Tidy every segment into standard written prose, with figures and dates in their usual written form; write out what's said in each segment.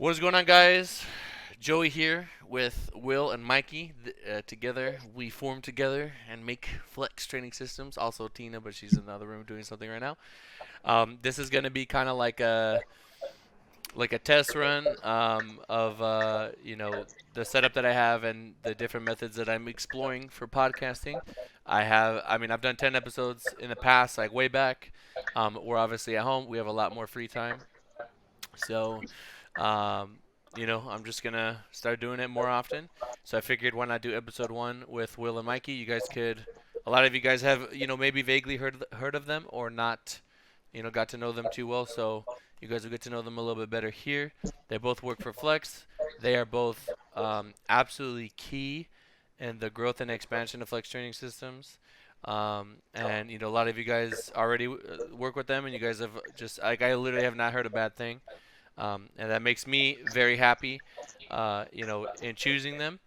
What is going on, guys? Joey here with Will and Mikey. Together, we form together and make flex training systems. Also, Tina, but she's in the other room doing something right now. This is going to be kind of like a test run of the setup that I have and the different methods that I'm exploring for podcasting. I've done 10 episodes in the past, like way back. We're obviously at home. We have a lot more free time. So, um, I'm just gonna start doing it more often. So I figured why not do episode one with Will and Mikey? You guys could, a lot of you guys have, maybe vaguely heard of them or not, got to know them too well. So you guys will get to know them a little bit better here. They both work for Flex. They are both absolutely key in the growth and expansion of Flex training systems. And a lot of you guys already work with them, and you guys have just like I literally have not heard a bad thing. And that makes me very happy, in choosing them.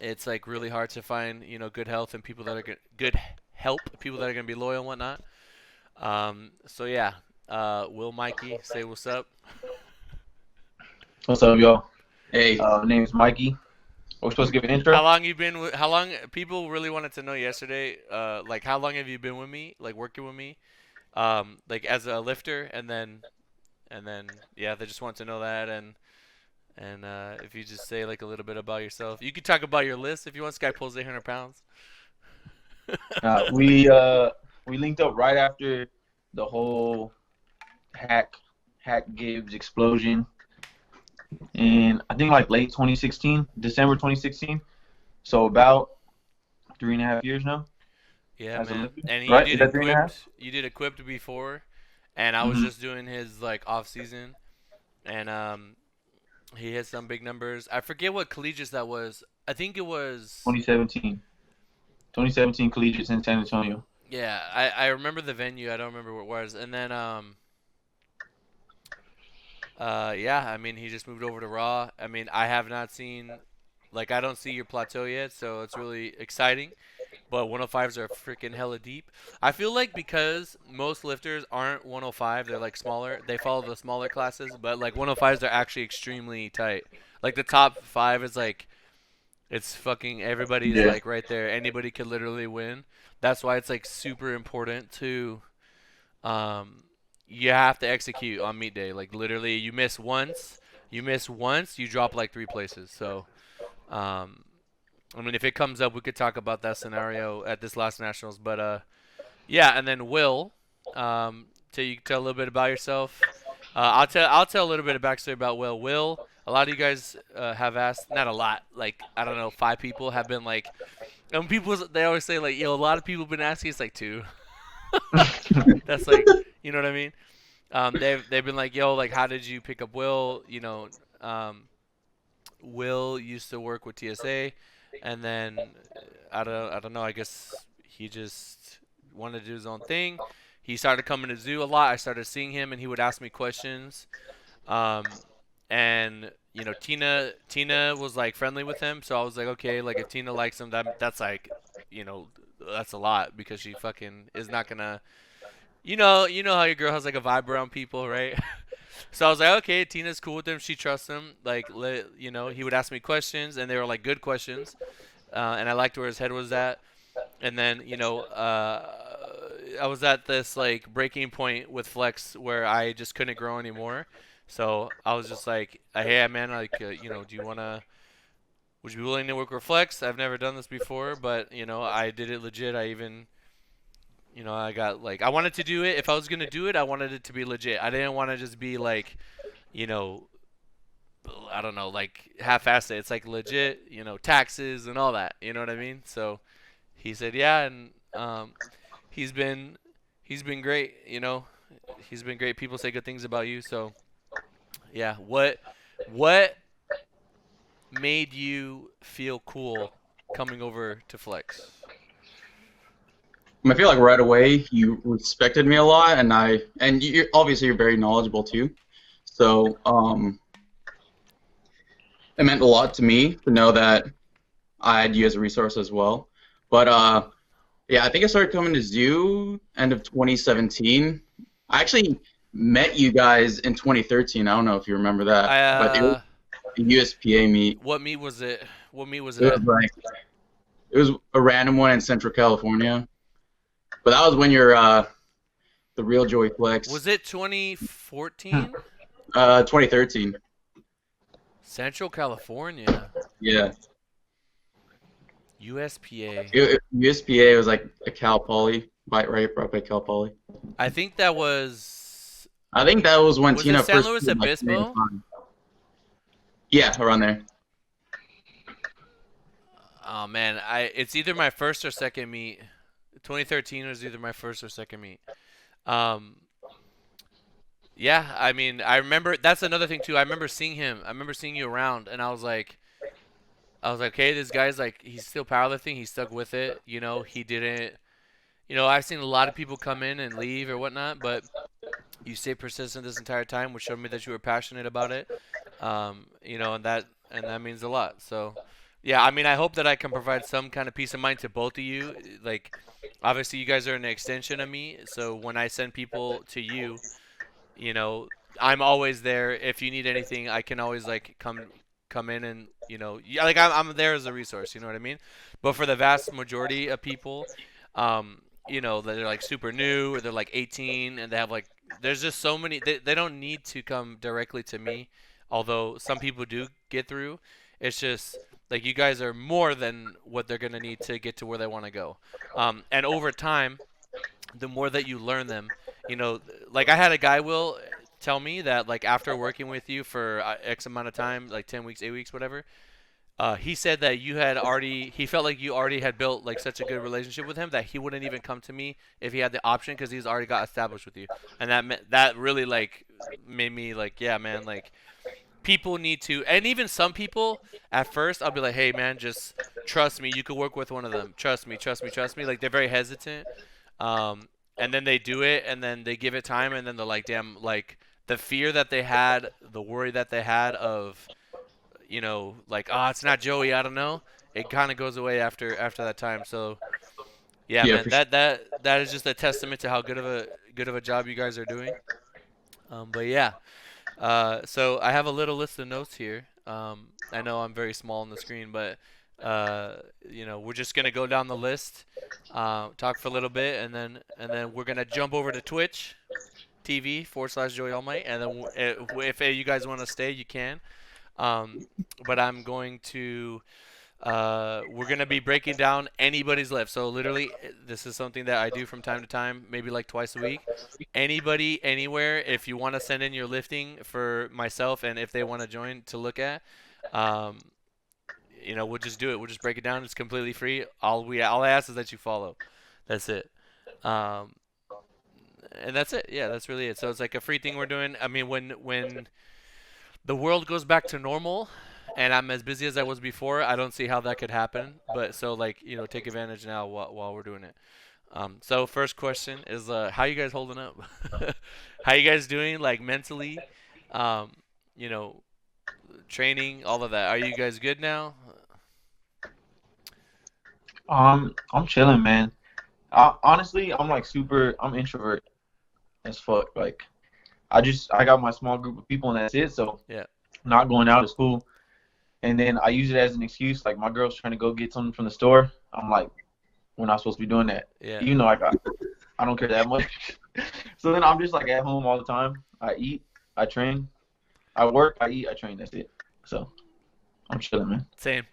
It's like really hard to find, good health and people that are good help, people that are gonna be loyal and whatnot. So yeah, Will, Mikey, say what's up. What's up, y'all? Hey, My name is Mikey. We're supposed to give an intro? How long you been? How long? People really wanted to know yesterday. Like how long have you been with me? Like working with me? Like as a lifter, and then yeah, they just want to know that and if you just say like a little bit about yourself, you could talk about your list if you want. This guy pulls 800 pounds. We linked up right after the whole hack Gibbs explosion, and I think like late 2016, December 2016. So about 3.5 years now. Yeah, As a man. lifter, And right? Is that 3.5? You did equipped before, and I was Mm-hmm. just doing his like off season, and he hit some big numbers. I forget what collegiate that was. I think it was. 2017. 2017 collegiates in San Antonio. Yeah, I remember the venue. I don't remember what it was. And then yeah, I mean he just moved over to Raw. I mean I have not seen, like I don't see your plateau yet, so it's really exciting. But 105s are freaking hella deep. I feel like because most lifters aren't 105, they're like smaller. They follow the smaller classes, but like 105s are actually extremely tight. Like the top five is like it's fucking everybody's Yeah. like right there. Anybody could literally win. That's why it's like super important to um you have to execute on meet day. Like literally you miss once, you drop like three places. So um I mean if it comes up we could talk about that scenario at this last nationals, but yeah, and then Will, you tell a little bit about yourself. I'll tell a little bit of backstory about Will. Will, a lot of you guys have asked, not a lot, like I don't know, 5 people have been like, and people they always say like, yo, a lot of people have been asking. It's like two. That's like, you know what I mean? They've been like, yo, like how did you pick up Will? Will used to work with TSA, and then I don't know. I guess he just wanted to do his own thing. He started coming to zoo a lot. I started seeing him, and he would ask me questions. Um, and Tina was like friendly with him, so I was like, okay, like if Tina likes him, that's like, you know, that's a lot because she fucking is not gonna, you know how your girl has like a vibe around people, right? So I was like, okay, Tina's cool with him. She trusts him. Like, he would ask me questions, and they were like good questions, and I liked where his head was at. And then, I was at this like breaking point with Flex where I just couldn't grow anymore. So I was just like, hey, man, like, would you be willing to work with Flex? I've never done this before, but I did it legit. I even, I got like, I wanted to do it. If I was gonna do it, I wanted it to be legit. I didn't want to just be like, you know, I don't know, like half-assed it. It's like legit, taxes and all that. You know what I mean? So he said, yeah, and he's been he's been great. He's been great. People say good things about you. So yeah, what made you feel cool coming over to Flex? I feel like right away you respected me a lot, and you obviously you're very knowledgeable too. So it meant a lot to me to know that I had you as a resource as well. But yeah, I think I started coming to zoo end of 2017. I actually met you guys in 2013. I don't know if you remember that, I but it was a USPA meet. what meet was it? What meet was it It at? was like it was a random one in Central California, but that was when you're the real Joey Flex. Was it 2014? 2013. Central California, Yeah, USPA. USPA was like a Cal Poly, right by Cal Poly. I think that was I think that was when was it Tina San first Luis started, like, playing Obispo? fun. Yeah, around there. Oh man, I it's either my first or second meet. 2013 was either my first or second meet. Um, yeah, I mean, I remember that's another thing too. I remember seeing him. I remember seeing you around, and I was like, okay, this guy's like, he's still powerlifting. He stuck with it. You know, he didn't. You know, I've seen a lot of people come in and leave or whatnot, but you stayed persistent this entire time, which showed me that you were passionate about it. You know, and that means a lot. So, yeah, I mean, I hope that I can provide some kind of peace of mind to both of you. Like, obviously, you guys are an extension of me. So when I send people to you, you know, I'm always there. If you need anything, I can always like come in and yeah, like I'm there as a resource. You know what I mean? But for the vast majority of people, you know, that they're like super new or they're like 18 and they have like there's just so many they don't need to come directly to me, although some people do get through. It's just like you guys are more than what they're gonna need to get to where they want to go. And over time, the more that you learn them, you know, like I had a guy will tell me that like after working with you for X amount of time, like 10 weeks, 8 weeks, whatever, he said that you had already, he felt like you already had built like such a good relationship with him that he wouldn't even come to me if he had the option because he's already got established with you. And that really like made me like, yeah, man, like people need to, and even some people at first I'll be like, hey man, just trust me, you could work with one of them, trust me, trust me, trust me, like they're very hesitant. And then they do it and then they give it time and then they're like, damn, like the fear that they had, the worry that they had of, you know, like, oh, it's not Joey, I don't know, it kind of goes away after that time. So yeah, Yeah, man, for sure. that is just a testament to how good of a job you guys are doing. But yeah, so I have a little list of notes here. I know I'm very small on the screen, but you know, we're just gonna go down the list, talk for a little bit, and then we're gonna jump over to Twitch TV / Joeyallmight, and then if you guys want to stay, you can. But I'm going to we're gonna be breaking down anybody's lift. So literally, this is something that I do from time to time, maybe like twice a week. Anybody, anywhere, if you want to send in your lifting for myself, and if they want to join to look at, um, you know, we'll just do it. We'll just break it down. It's completely free. All I ask is that you follow. That's it. Um, and that's it. Yeah, that's really it. So it's like a free thing we're doing. I mean, when the world goes back to normal and I'm as busy as I was before, I don't see how that could happen. But so like, you know, take advantage now while we're doing it. So first question is how you guys holding up? How you guys doing like mentally? Um, you know, training, all of that. Are you guys good now? I'm chilling, man. Honestly, I'm like I'm introvert as fuck. Like, I got my small group of people and that's it. So Yeah. not going out is cool. And then I use it as an excuse. Like my girl's trying to go get something from the store. I'm like, we're not supposed to be doing that. Yeah. You know, like I don't care that much. So then I'm just like at home all the time. I eat, I train, I work, I eat, I train. That's it. So I'm chilling, man. Same.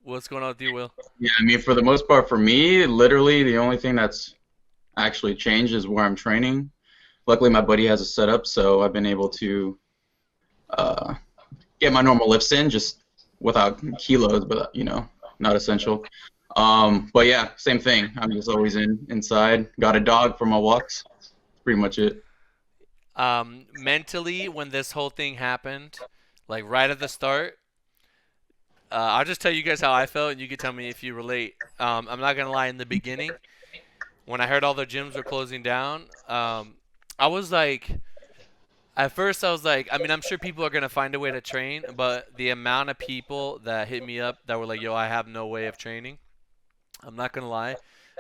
What's going on with you, Will? Yeah, I mean, for the most part, for me, literally the only thing that's actually changed is where I'm training. Luckily, my buddy has a setup, so I've been able to uh, get my normal lifts in just without kilos, but you know, not essential. But yeah, same thing. I'm just always inside. Got a dog for my walks. That's pretty much it. Mentally, when this whole thing happened, like right at the start, I'll just tell you guys how I felt, and you can tell me if you relate. I'm not gonna lie. In the beginning, when I heard all the gyms were closing down, I was like, at first I was like, I mean, I'm sure people are gonna find a way to train, but the amount of people that hit me up that were like, "Yo, I have no way of training." I'm not gonna lie.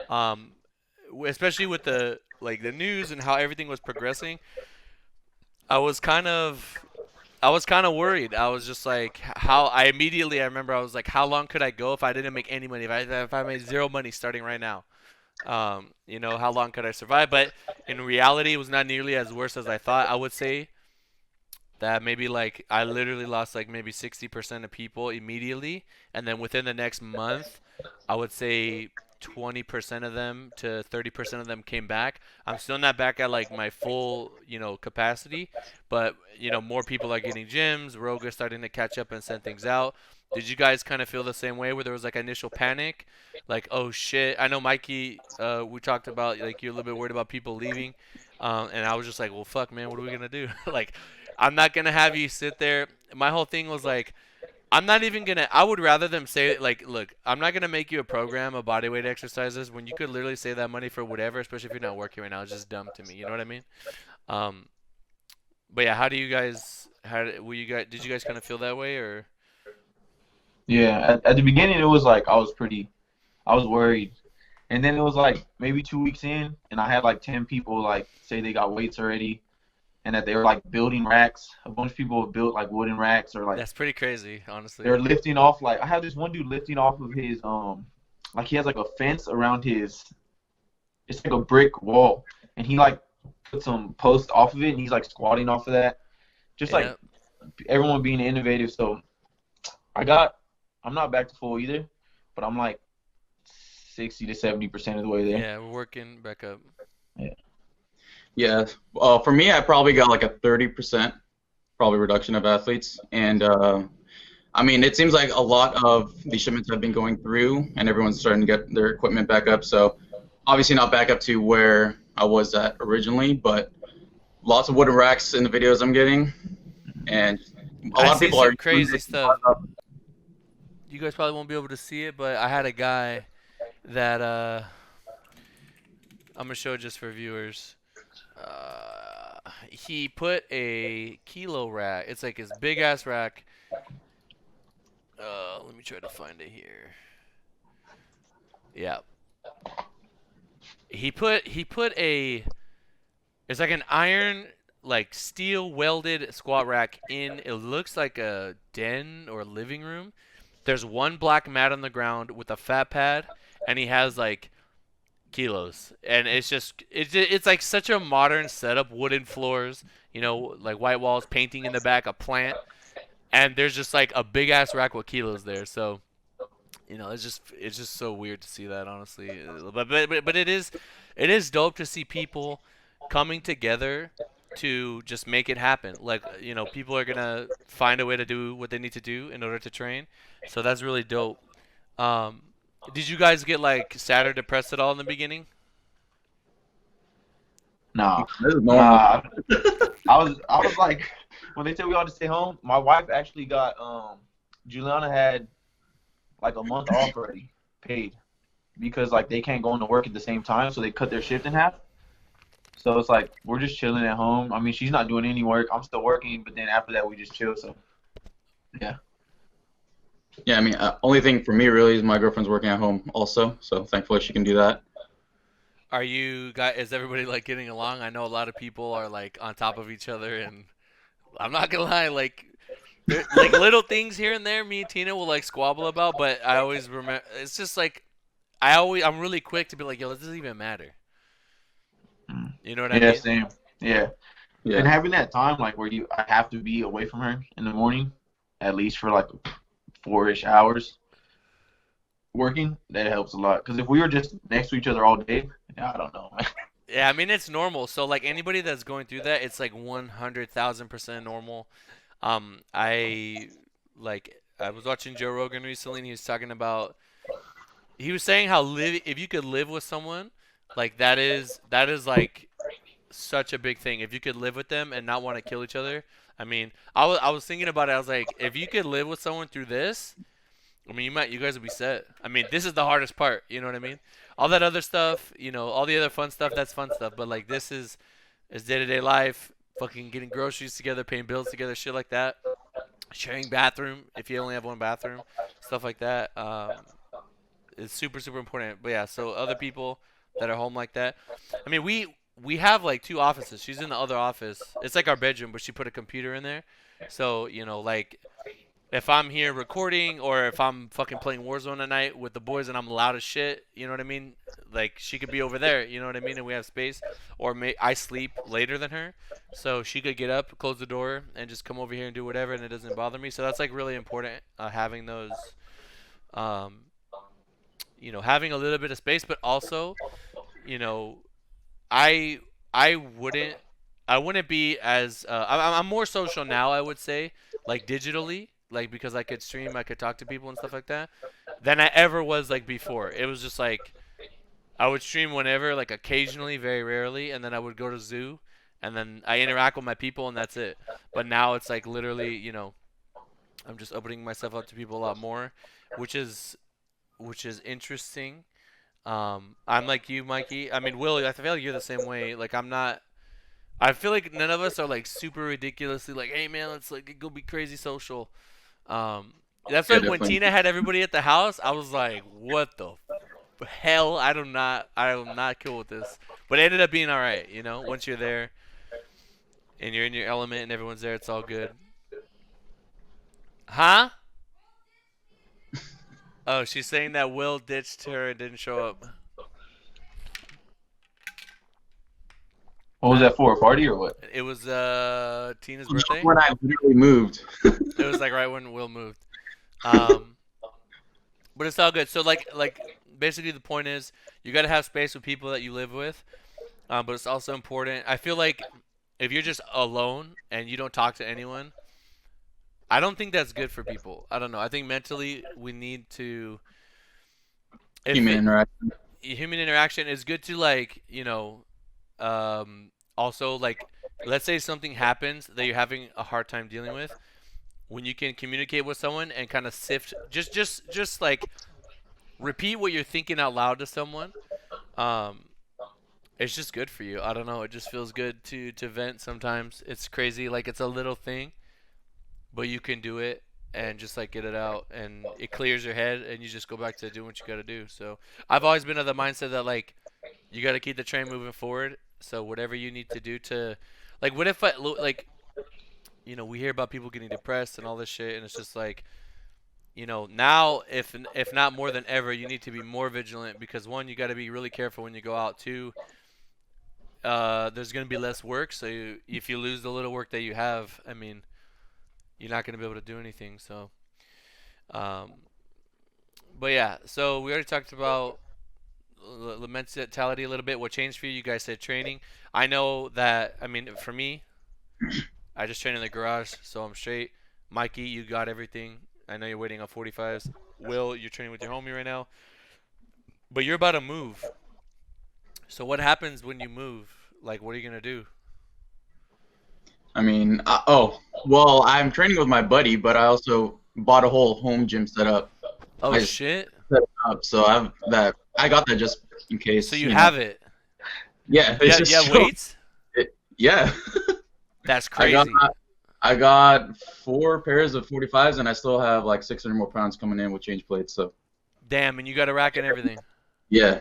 Um, especially with the like the news and how everything was progressing, I was kind of I was kind of worried. I was just like, how I remember I was like, how long could I go if I didn't make any money? If I made zero money starting right now, how long could I survive? But in reality, it was not nearly as worse as I thought. I would say that maybe like I literally lost like maybe 60% of people immediately, and then within the next month, I would say 20% of them to 30% of them came back. I'm still not back at like my full, capacity, but more people are getting gyms. Rogue is starting to catch up and send things out. Did you guys kind of feel the same way where there was like initial panic, like oh shit? I know Mikey, we talked about like you're a little bit worried about people leaving, and I was just like, well, fuck, man, what are we gonna do? Like, I'm not gonna have you sit there. My whole thing was like, I'm not even gonna. I would rather them say like, look, I'm not gonna make you a program of bodyweight exercises when you could literally save that money for whatever, especially if you're not working right now. It's just dumb to me. You know what I mean? Um, but yeah, how do you guys? Were you guys? Did you guys kind of feel that way or? Yeah, at the beginning it was like I was worried, and then it was like maybe 2 weeks in, and I had like 10 people like say they got weights already, and that they were like building racks. A bunch of people have built like wooden racks or like That's pretty crazy, honestly. they're lifting off. Like I had this one dude lifting off of his like he has like a fence around his. It's like a brick wall, and he like put some posts off of it, and he's like squatting off of that. Just Yeah. like everyone being innovative. So I got. I'm not back to full either, but I'm like 60 to 70% of the way there. Yeah, we're working back up. Yeah. Yeah. For me, I probably got like a 30% probably reduction of athletes, and I mean, it seems like a lot of the shipments have been going through, and everyone's starting to get their equipment back up. So obviously not back up to where I was at originally, but lots of wooden racks in the videos I'm getting, and a I lot of see people are some crazy stuff. You guys probably won't be able to see it, but I had a guy that I'm gonna show it just for viewers. He put a kilo rack. It's like his big ass rack. Let me try to find it here. Yeah. He put a it's like an iron like steel welded squat rack in it looks like a den or living room. There's one black mat on the ground with a fat pad and he has like kilos and it's like such a modern setup, wooden floors, like white walls, painting in the back, a plant, and there's just like a big ass rack with kilos there. So it's just so weird to see that, honestly. But it is dope to see people coming together to just make it happen. Like people are gonna find a way to do what they need to do in order to train. So that's really dope. Um, did you guys get like sad or depressed at all in the beginning? Nah, This is normal. nah. I was like, when they said we all had to stay home, my wife actually got Juliana had like a month off already, paid, because like they can't go into work at the same time, so they cut their shift in half. So it's like we're just chilling at home. I mean, she's not doing any work. I'm still working, but then after that we just chill. So yeah. Yeah, I mean, only thing for me really is my girlfriend's working at home also, so thankfully she can do that. Are you guys? Is everybody like getting along? I know a lot of people are like on top of each other, and I'm not gonna lie, like like little things here and there, me and Tina will like squabble about, but I always remember. It's just like I'm really quick to be like, yo, this doesn't even matter. Mm. You know what I Yeah, mean? same. Yeah. And Yeah. having that time like where I have to be away from her in the morning, at least for like 4-ish hours working, that helps a lot. Because if we were just next to each other all day, I don't know, man. Yeah, I mean it's normal. So like anybody that's going through that, it's like 100,000% normal. I I was watching Joe Rogan recently, and he was talking about he was saying how live if you could live with someone, like that is like such a big thing. If you could live with them and not want to kill each other, I mean, I was thinking about it. I was like, if you could live with someone through this, I mean, you guys would be set. I mean, this is the hardest part. You know what I mean? All that other stuff, all the other fun stuff, that's fun stuff. But like, this is day to day life. Fucking getting groceries together, paying bills together, shit like that. Sharing bathroom if you only have one bathroom, stuff like that. Is super super important. But yeah, so other people that are home like that. I mean, we have like 2 offices. She's in the other office. It's like our bedroom, but she put a computer in there. So, like if I'm here recording or if I'm fucking playing Warzone at night with the boys and I'm loud as shit, you know what I mean? Like she could be over there, you know what I mean? And we have space. Or I sleep later than her, so she could get up, close the door, and just come over here and do whatever, and it doesn't bother me. So that's like really important, having those, um, having a little bit of space, but also, you know, I I wouldn't I wouldn't be as I'm more social now, I would say, like digitally, like because I could stream, I could talk to people and stuff like that, than I ever was like before. It was just like I would stream whenever, like occasionally, very rarely, and then I would go to zoo, and then I interact with my people, and that's it. But now it's like literally, I'm just opening myself up to people a lot more, which is interesting. I'm like you, Mikey. I mean, Will, I feel like you're the same way. Like I'm not. I feel like none of us are like super ridiculously like, hey man, let's like go be crazy social. Um, that's Yeah, like when definitely. Tina had everybody at the house. I was like, what the hell? I'm not cool with this. But it ended up being all right. Once you're there and you're in your element and everyone's there, it's all good. Huh? Oh, she's saying that Will ditched her and didn't show up. What was that for? A party or what? It was Tina's birthday. When I literally moved. It was like right when Will moved. Um, but it's all good. So like basically the point is you gotta have space with people that you live with. But it's also important. I feel like if you're just alone and you don't talk to anyone, I don't think that's good for people. I don't know. I think mentally we need to. If Human it, interaction. human interaction is good to like also like let's say something happens that you're having a hard time dealing with, when you can communicate with someone and kind of sift just like repeat what you're thinking out loud to someone. um it's just good for you. I don't know, it just feels good to vent sometimes. It's crazy, like it's a little thing, but you can do it and just like get it out and it clears your head and you just go back to doing what you got to do. So I've always been of the mindset that like you got to keep the train moving forward. So whatever you need to do to like what if I like we hear about people getting depressed and all this shit, and it's just like now if not more than ever you need to be more vigilant, because one, you got to be really careful when you go out. Two, there's going to be less work, so if you lose the little work that you have, I mean, you're not going to be able to do anything. So um but yeah, so we already talked about the mentality a little bit. What changed for you? You guys said training. I know that, I mean, for me, I just train in the garage, so I'm straight. Mikey, you got everything. I know you're waiting on 45s. Will, you're training with your homie right now, but you're about to move. So what happens when you move? Like, what are you gonna do? I mean, well, I'm training with my buddy, but I also bought a whole home gym setup. Oh I just shit! set it up, so I got that just in case. So you have it? Yeah, Yeah, it's just yeah. Weights? yeah. That's I got crazy. I got 4 pairs of 45s, and I still have like 600 more pounds coming in with change plates. So Damn, and you got a rack and everything, yeah,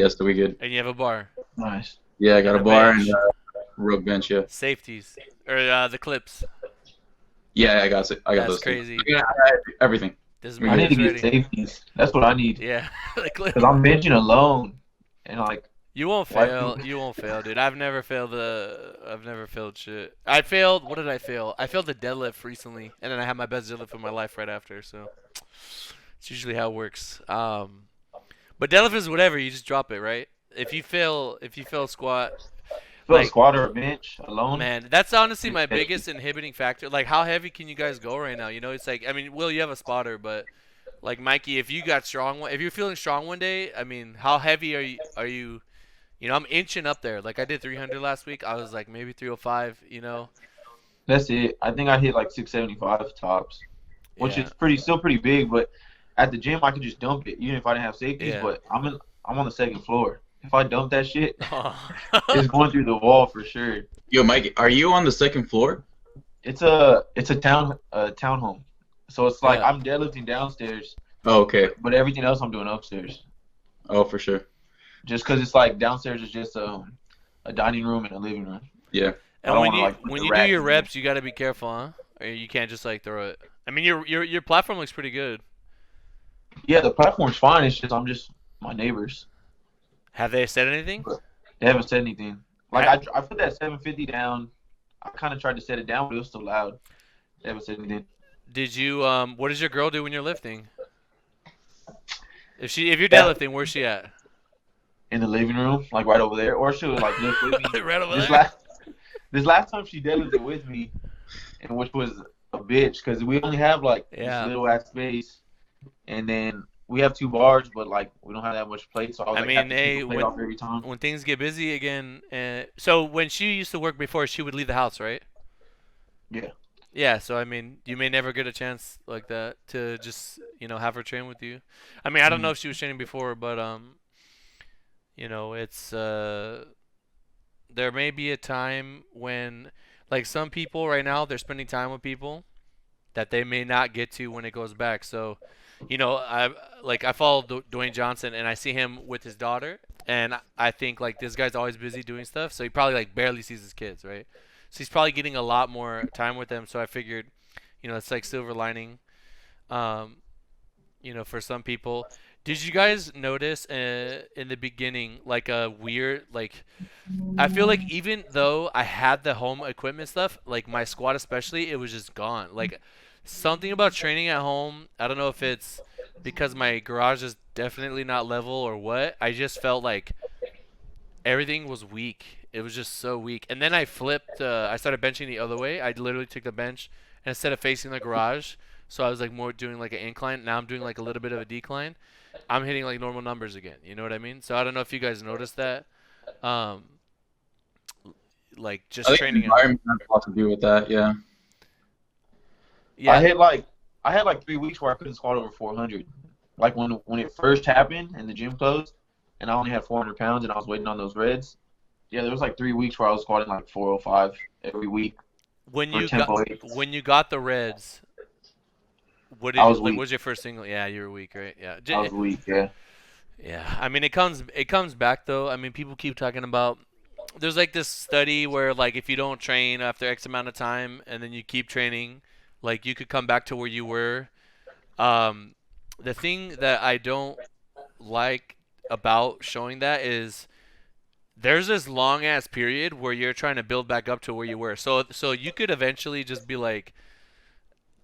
so we good. and you have a bar Nice. Yeah, I got and a a bar bench, and rogue bench. Yeah, safeties, or the clips. yeah, I got it. I got That's those things. crazy. I got everything. This is I I need to Mikey's get ready. safeties. That's what I need. Yeah, the clip. Because I'm benching alone. And like, You won't why fail. people- You won't fail, dude. I've never failed shit. I failed. What did I fail? I failed the deadlift recently, and then I had my best deadlift of my life right after. So it's usually how it works. But deadlift is whatever. You just drop it, right? If you fail squat, feel a like, squat or a bench alone. man, that's honestly It's my heavy. biggest inhibiting factor. Like, how heavy can you guys go right now? It's like, I mean, Will, you have a spotter, but like Mikey, if you got strong, if you're feeling strong one day, I mean, how heavy are you? Are you? I'm inching up there. Like I did 300 last week. I was like maybe 305. That's it. I think I hit like 675 tops, which Yeah. is still pretty big. But at the gym, I could just dump it, even if I didn't have safeties. Yeah. But I'm on the second floor. If I dump that shit, Oh. it's going through the wall for sure. Yo, Mike, are you on the second floor? It's a townhome, so it's like Yeah. I'm deadlifting downstairs, Oh, okay. but everything else I'm doing upstairs. Oh, for sure. Just because it's like downstairs is just a dining room and a living room. Yeah. I And don't when want to you like put when the you do rack your in there. reps, you got to be careful, huh? Or you can't just like throw it. I mean, your platform looks pretty good. Yeah, the platform's fine. It's just I'm just my neighbors. Have they said anything? But they haven't said anything. Like Ha- I put that 750 down. I kind of tried to set it down, but it was still loud. They haven't said anything. did you What does your girl do when you're lifting? If you're Yeah, deadlifting, where's she at? in the living room, like right over there, or she'll like lift with me. Right over This there. last this last time she deadlifted with me, and which was a bitch because we only have like this Yeah. little ass space, and then we have two bars, but like we don't have that much plate, so I was I like have mean, to keep a hey, plate off every time. when things get busy again, so when she used to work before, she would leave the house, right? Yeah. Yeah, so I mean, you may never get a chance like that to just, have her train with you. I mean, I don't know Mm. if she was training before, but it's there may be a time when like some people right now they're spending time with people that they may not get to when it goes back. So, I follow Dwayne Johnson and I see him with his daughter, and I think like this guy's always busy doing stuff, so he probably like barely sees his kids, right? So he's probably getting a lot more time with them. So I figured, it's like silver lining, um, for some people. Did you guys notice in the beginning like a weird like I feel like even though I had the home equipment stuff, like my squat especially, it was just gone. Like something about training at home, I don't know if it's because my garage is definitely not level or what. I just felt like everything was weak. It was just so weak. And then I flipped. I started benching the other way. I literally took the bench and instead of facing the garage, so I was like more doing like an incline. Now I'm doing like a little bit of a decline. I'm hitting like normal numbers again. You know what I mean? So I don't know if you guys noticed that. Um, like I just think the training at home. environment has a lot to do with that. Yeah. I Yeah, had like I had like 3 weeks where I couldn't squat over 400. Like when it first happened and the gym closed, and I only had 400 pounds and I was waiting on those reds. Yeah, there was like 3 weeks where I was squatting like 405 every week when for you got tempo eights. when you got the reds, what I did you was like? What weak. was your first single? Yeah, you were weak, right? Yeah, I was weak. Yeah. yeah. I mean, it comes back though. I mean, people keep talking about. There's like this study where like if you don't train after X amount of time and then you keep training, like you could come back to where you were. Um, the thing that I don't like about showing that is there's this long ass period where you're trying to build back up to where you were. So you could eventually just be like,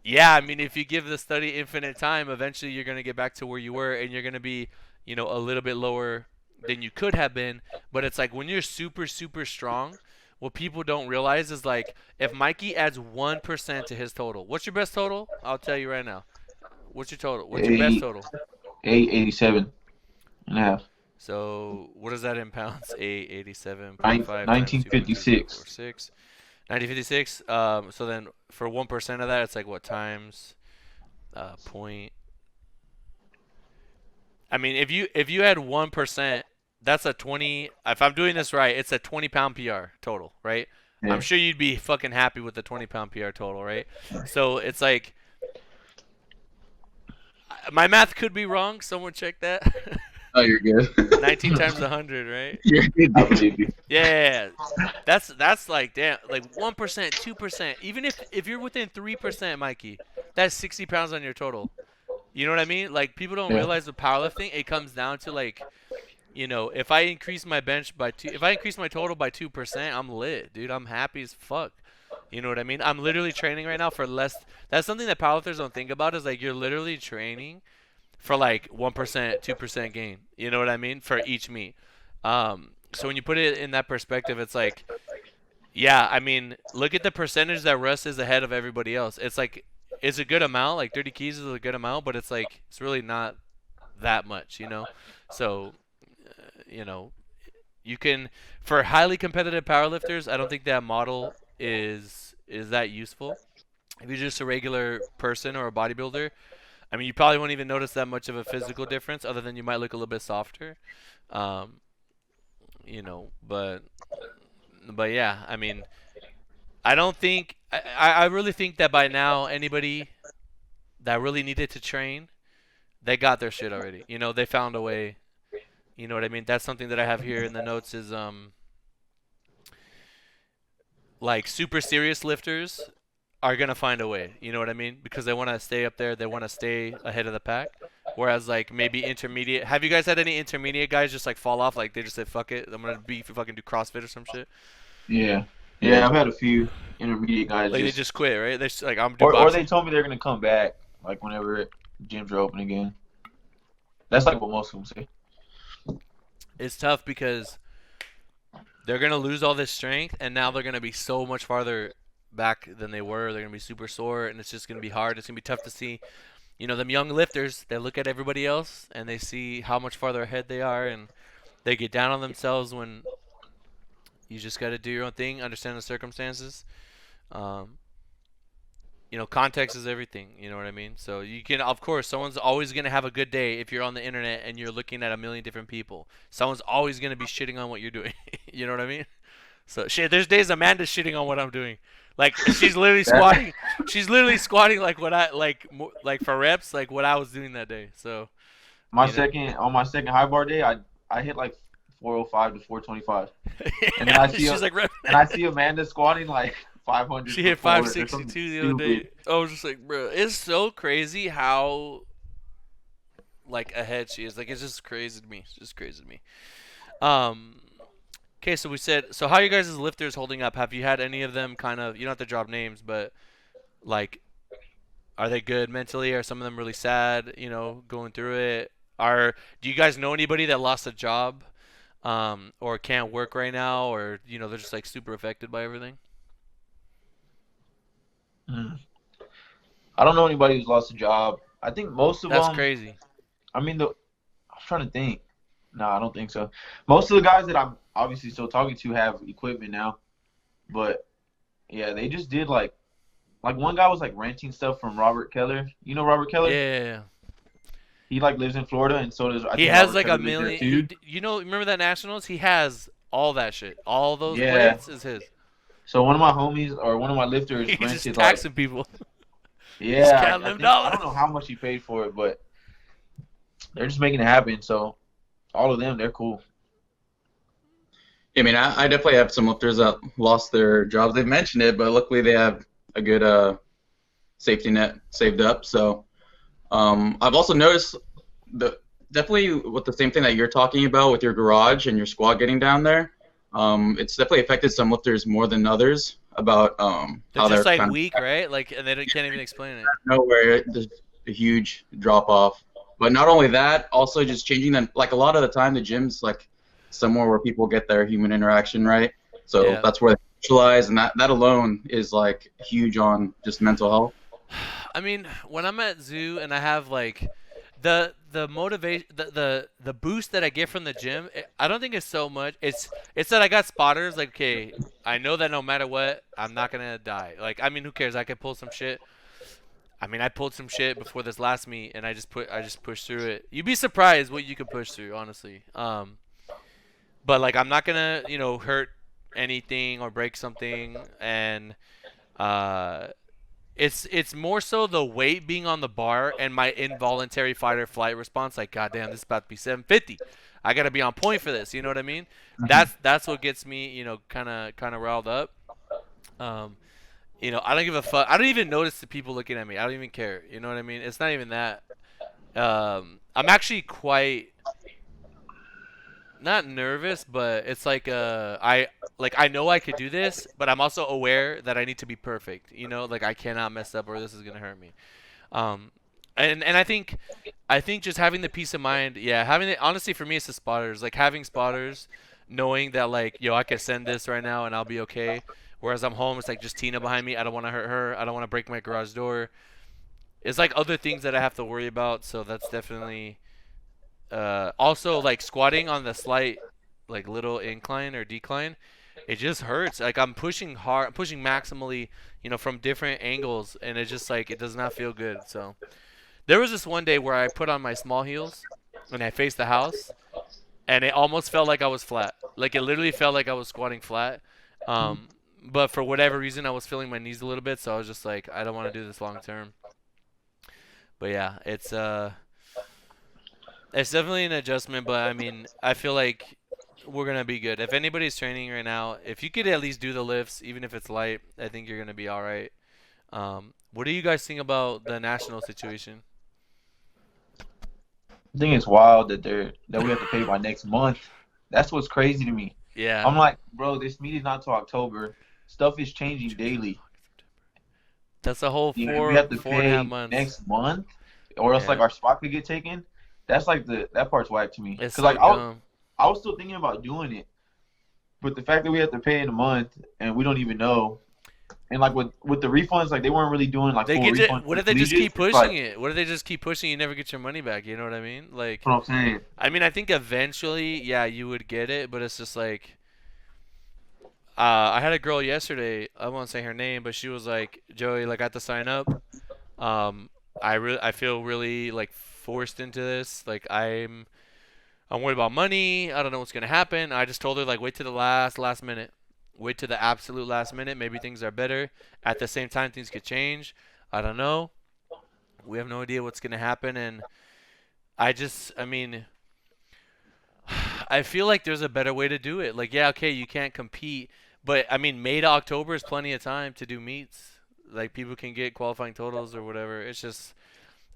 yeah, I mean if you give the study infinite time, eventually you're going to get back to where you were and you're going to be, a little bit lower than you could have been, but it's like when you're super super strong, what people don't realize is like if Mikey adds 1% to his total. What's your best total? I'll tell you right now. What's your total? What's your best Eight, total? 887 and a half. So what is that in pounds? 887.5 times 1956. 2.246. 1956. So then for 1% of that, it's like what times point. I mean, if you had 1%, that's a 20. If I'm doing this right, it's a 20-pound PR total, right? I'm Yeah. sure you'd be fucking happy with the 20-pound PR total, right? So it's like my math could be wrong. Someone check that. Oh, you're good. 19 times 100, right? You're good, I dude. believe you. Yeah, that's like damn, like 1%, 2%. Even if you're within 3%, Mikey, that's 60 pounds on your total. You know what I mean? Like people don't Yeah. realize with powerlifting, it comes down to like, if I increase my bench by if I increase my total by 2%, I'm lit, dude. I'm happy as fuck. You know what I mean? I'm literally training right now for less. That's something that powerlifters don't think about is like you're literally training for like 1%, 2% gain. You know what I mean? For each meet. So when you put it in that perspective, it's like, yeah, I mean, look at the percentage that Russ is ahead of everybody else. It's like, it's a good amount. Like 30 keys is a good amount, but it's like, it's really not that much. So, you know, you can, for highly competitive powerlifters, I don't think that model is that useful. If you're just a regular person or a bodybuilder, I mean, you probably won't even notice that much of a physical difference, other than you might look a little bit softer. Um, but yeah, I mean, I don't think I really think that by now anybody that really needed to train, they got their shit already. They found a way. You know what I mean? That's something that I have here in the notes is like super serious lifters are gonna find a way. You know what I mean? Because they want to stay up there. They want to stay ahead of the pack. Whereas like maybe intermediate. Have you guys had any intermediate guys just like fall off? Like they just say fuck it, I'm gonna be fucking do CrossFit or some shit. Yeah, yeah. I've had a few intermediate guys Like they just, just quit, right? They're just like I'm do or they boxing. told me they're gonna come back like whenever gyms are open again. That's like what most of them say. It's tough because they're gonna lose all this strength, and now they're gonna be so much farther back than they were. They're gonna be super sore, and it's just gonna be hard. It's gonna be tough to see. You know, them young lifters, they look at everybody else and they see how much farther ahead they are, and they get down on themselves when you just got to do your own thing, understand the circumstances. Um, context is everything. You know what I mean? So you can, of course, someone's always gonna have a good day if you're on the internet and you're looking at a million different people. Someone's always gonna be shitting on what you're doing. You know what I mean? So shit, there's days Amanda's shitting on what I'm doing. Like she's literally That squatting. She's literally squatting like what I like for reps, like what I was doing that day. So my you know, second on my second high bar day, I hit like 405 to 425, and then yeah, she's like, I see Amanda squatting like 500 she for hit four or something 562 the other stupid. day. I was just like, bro, it's so crazy how like ahead she is. Like it's just crazy to me. It's just crazy to me. Um, okay, so we said, so how you guys' lifters holding up? Have you had any of them kind of, you don't have to drop names, but like, are they good mentally? Are some of them really sad, going through it? Do you guys know anybody that lost a job, or can't work right now, or, they're just like super affected by everything? Mm. I don't know anybody who's lost a job. I think most of That's them. crazy. I mean, I'm trying to think. No, I don't think so. Most of the guys that I'm obviously still talking to have equipment now, but yeah, they just did like one guy was like renting stuff from Robert Keller. You know Robert Keller? Yeah. He like lives in Florida, and so does I He think has Robert like a Keller lives there million. too. Remember that Nationals? He has all that shit. All those Yeah. plates is his. So one of my homies or one of my lifters He's just rented like taxing people. Just yeah, counting I them think I dollars. don't know how much he paid for it, but they're just making it happen. So all of them, they're cool. I mean, I definitely have some lifters that lost their jobs. They've mentioned it, but luckily they have a good safety net saved up. So I've also noticed definitely with the same thing that you're talking about with your garage and your squad getting down there. It's definitely affected some lifters more than others about They're how just they're like kind of weak, right? Like, and they can't even explain it. nowhere. There's a huge drop off. But not only that, also just changing them. Like a lot of the time, the gym's like somewhere where people get their human interaction, right? So Yeah. that's where they socialize, and that alone is like huge on just mental health. I mean, when I'm at zoo and I have like the motivation, the boost that I get from the gym, I don't think it's so much. It's that I got spotters. Like, okay, I know that no matter what, I'm not gonna die. Like, I mean, who cares? I could pull some shit. I mean, I pulled some shit before this last meet, and I just pushed through it. You'd be surprised what you could push through, honestly. But like, I'm not gonna, hurt anything or break something, and uh, it's more so the weight being on the bar and my involuntary fight or flight response. Like, goddamn, this is about to be 750. I gotta be on point for this. You know what I mean? That's what gets me, kind of riled up. Um, I don't give a fuck. I don't even notice the people looking at me. I don't even care. You know what I mean? It's not even that. I'm actually quite not nervous, but it's like I know I could do this, but I'm also aware that I need to be perfect. Like I cannot mess up or this is gonna hurt me. Um, and I think just having the peace of mind, yeah, having it honestly for me it's the spotters. Like having spotters, knowing that like yo I could send this right now and I'll be okay. Whereas I'm home, it's like just Tina behind me. I don't want to hurt her. I don't want to break my garage door. It's like other things that I have to worry about. So that's definitely also like squatting on the slight like little incline or decline. It just hurts. Like I'm pushing hard, pushing maximally, from different angles, and it's just like it does not feel good. So there was this one day where I put on my small heels and I faced the house, and it almost felt like I was flat. Like it literally felt like I was squatting flat. Um, but for whatever reason, I was feeling my knees a little bit, so I was just like, I don't want to do this long term. But yeah, it's definitely an adjustment. But I mean, I feel like we're gonna be good. If anybody's training right now, if you could at least do the lifts, even if it's light, I think you're gonna be all right. What do you guys think about the national situation? I think it's wild that we have to pay by next month. That's what's crazy to me. Yeah. I'm like, bro, this meet is not till October. Stuff is changing daily. That's a whole You know, we have to 4.5 pay months. next month, or else like Yeah. our spot could get taken. That's like that part's whack to me. It's Cause so like dumb. I was still thinking about doing it, but the fact that we have to pay in a month and we don't even know, and like with the refunds, like they weren't really doing like They full get just, refunds what for if they just keep collegiates. It's pushing like it? What if they just keep pushing? You never get your money back. You know what I mean? that's Like, what I'm saying. I mean, I think eventually, yeah, you would get it, but it's just like, I had a girl yesterday. I won't say her name, but she was like, Joey, like, I have to sign up. Um, I feel really like forced into this. Like, I'm worried about money. I don't know what's gonna happen. I just told her like, wait to the last minute. Wait to the absolute last minute. Maybe things are better. At the same time, things could change. I don't know. We have no idea what's gonna happen, and I mean, I feel like there's a better way to do it. Like, yeah, okay, you can't compete, but I mean, May to October is plenty of time to do meets. Like, people can get qualifying totals or whatever. It's just,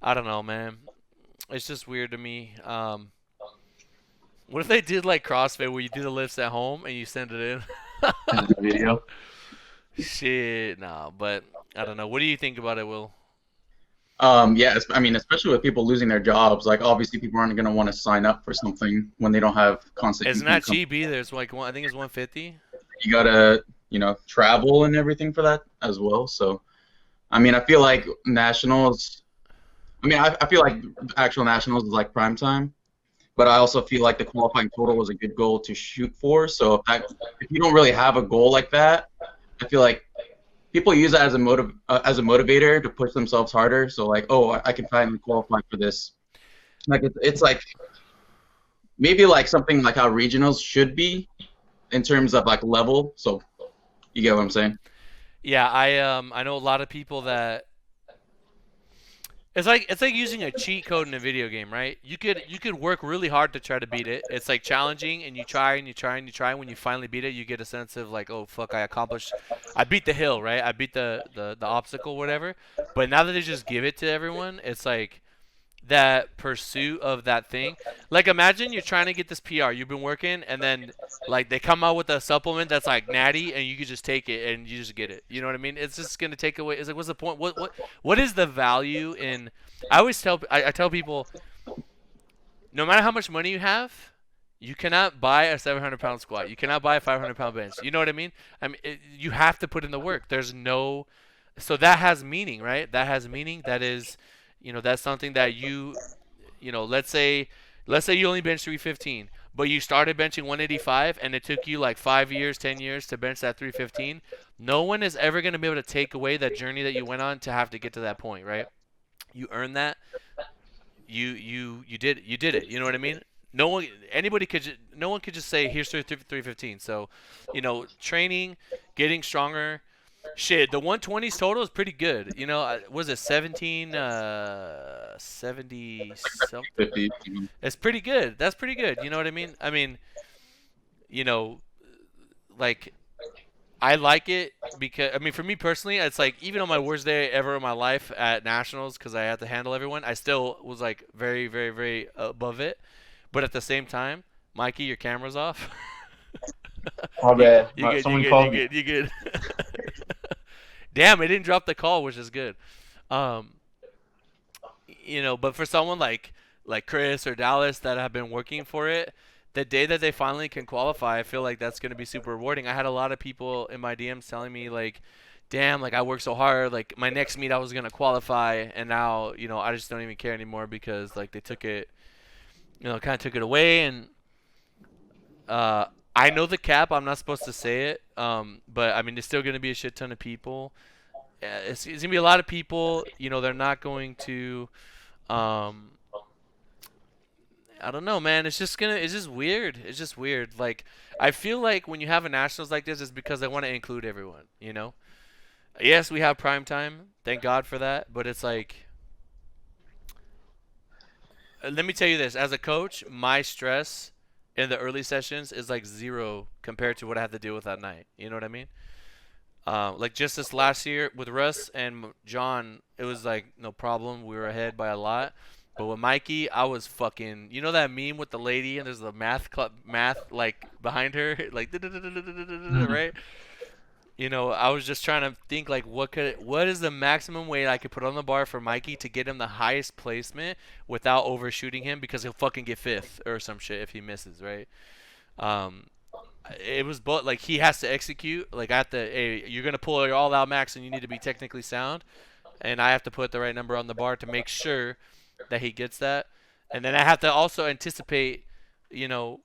I don't know, man. It's just weird to me. What if they did like CrossFit where you do the lifts at home and you send it in? In the video. Shit, nah, but I don't know. What do you think about it, Will? Yeah, I mean, especially with people losing their jobs, like obviously people aren't going to want to sign up for something when they don't have constant It's income. not cheap either. It's like I think it's 150. You gotta, travel and everything for that as well. So, I mean, I feel like nationals. I mean, I feel like actual nationals is like prime time, but I also feel like the qualifying total was a good goal to shoot for. So if you don't really have a goal like that, I feel like people use that as as a motivator to push themselves harder. So like, oh, I can finally qualify for this. Like it's like maybe like something like how regionals should be in terms of like level. So you get what I'm saying? Yeah, I know a lot of people that it's like using a cheat code in a video game, right? You could work really hard to try to beat it. It's like challenging, and you try and you try and you try. And when you finally beat it, you get a sense of like, oh fuck, I beat the hill, right? I beat the obstacle, whatever. But now that they just give it to everyone, it's like that pursuit of that thing. Like, imagine you're trying to get this PR, you've been working, and then like they come out with a supplement that's like natty, and you could just take it and you just get it. You know what I mean? It's just gonna take away. It's like, what's the point? What is the value in? I tell people, no matter how much money you have, you cannot buy a 700-pound squat. You cannot buy a 500-pound bench. You know what I mean? You have to put in the work. There's no, so that has meaning, right? That has meaning. That is, that's something that let's say you only bench 315, but you started benching 185, and it took you like 5 years, 10 years to bench that 315. No one is ever going to be able to take away that journey that you went on to have to get to that point, right? You earned that. You did it. You know what I mean? No one could just say here's 315. So, training, getting stronger. Shit, the 120s total is pretty good. Was it 17, 70 something? 50. It's pretty good. That's pretty good. You know what I mean? You know, like, I like it because, for me personally, it's like, even on my worst day ever in my life at nationals, because I had to handle everyone, I still was like very, very, very above it. But at the same time, Mikey, your camera's off. My you, bad. you good? Someone You good? called You me. good? You good? Damn, it didn't drop the call, which is good. Um, but for someone like Chris or Dallas that have been working for it, the day that they finally can qualify, I feel like that's going to be super rewarding. I had a lot of people in my DMs telling me like, "Damn, like I worked so hard. Like my next meet I was going to qualify, and now I just don't even care anymore because like they took it, kind of took it away." And I know the cap. I'm not supposed to say it, but there's still going to be a shit ton of people. It's gonna be a lot of people. They're not going to. I don't know, man. It's just weird. It's just weird. Like, I feel like when you have a nationals like this, it's because they want to include everyone. Yes, we have prime time. Thank God for that. But it's like, let me tell you this: as a coach, my stress in the early sessions is like zero compared to what I have to deal with at night. You know what I mean? Like just this last year with Russ and John, it was like no problem. We were ahead by a lot. But with Mikey, I was fucking. You know that meme with the lady and there's the math like behind her, like Mhm. right? You know, I was just trying to think like what is the maximum weight I could put on the bar for Mikey to get him the highest placement without overshooting him because he'll fucking get fifth or some shit if he misses, right? Um, it was both like he has to execute like at the hey, you're gonna pull your all out max and you need to be technically sound, and I have to put the right number on the bar to make sure that he gets that, and then I have to also anticipate, you know,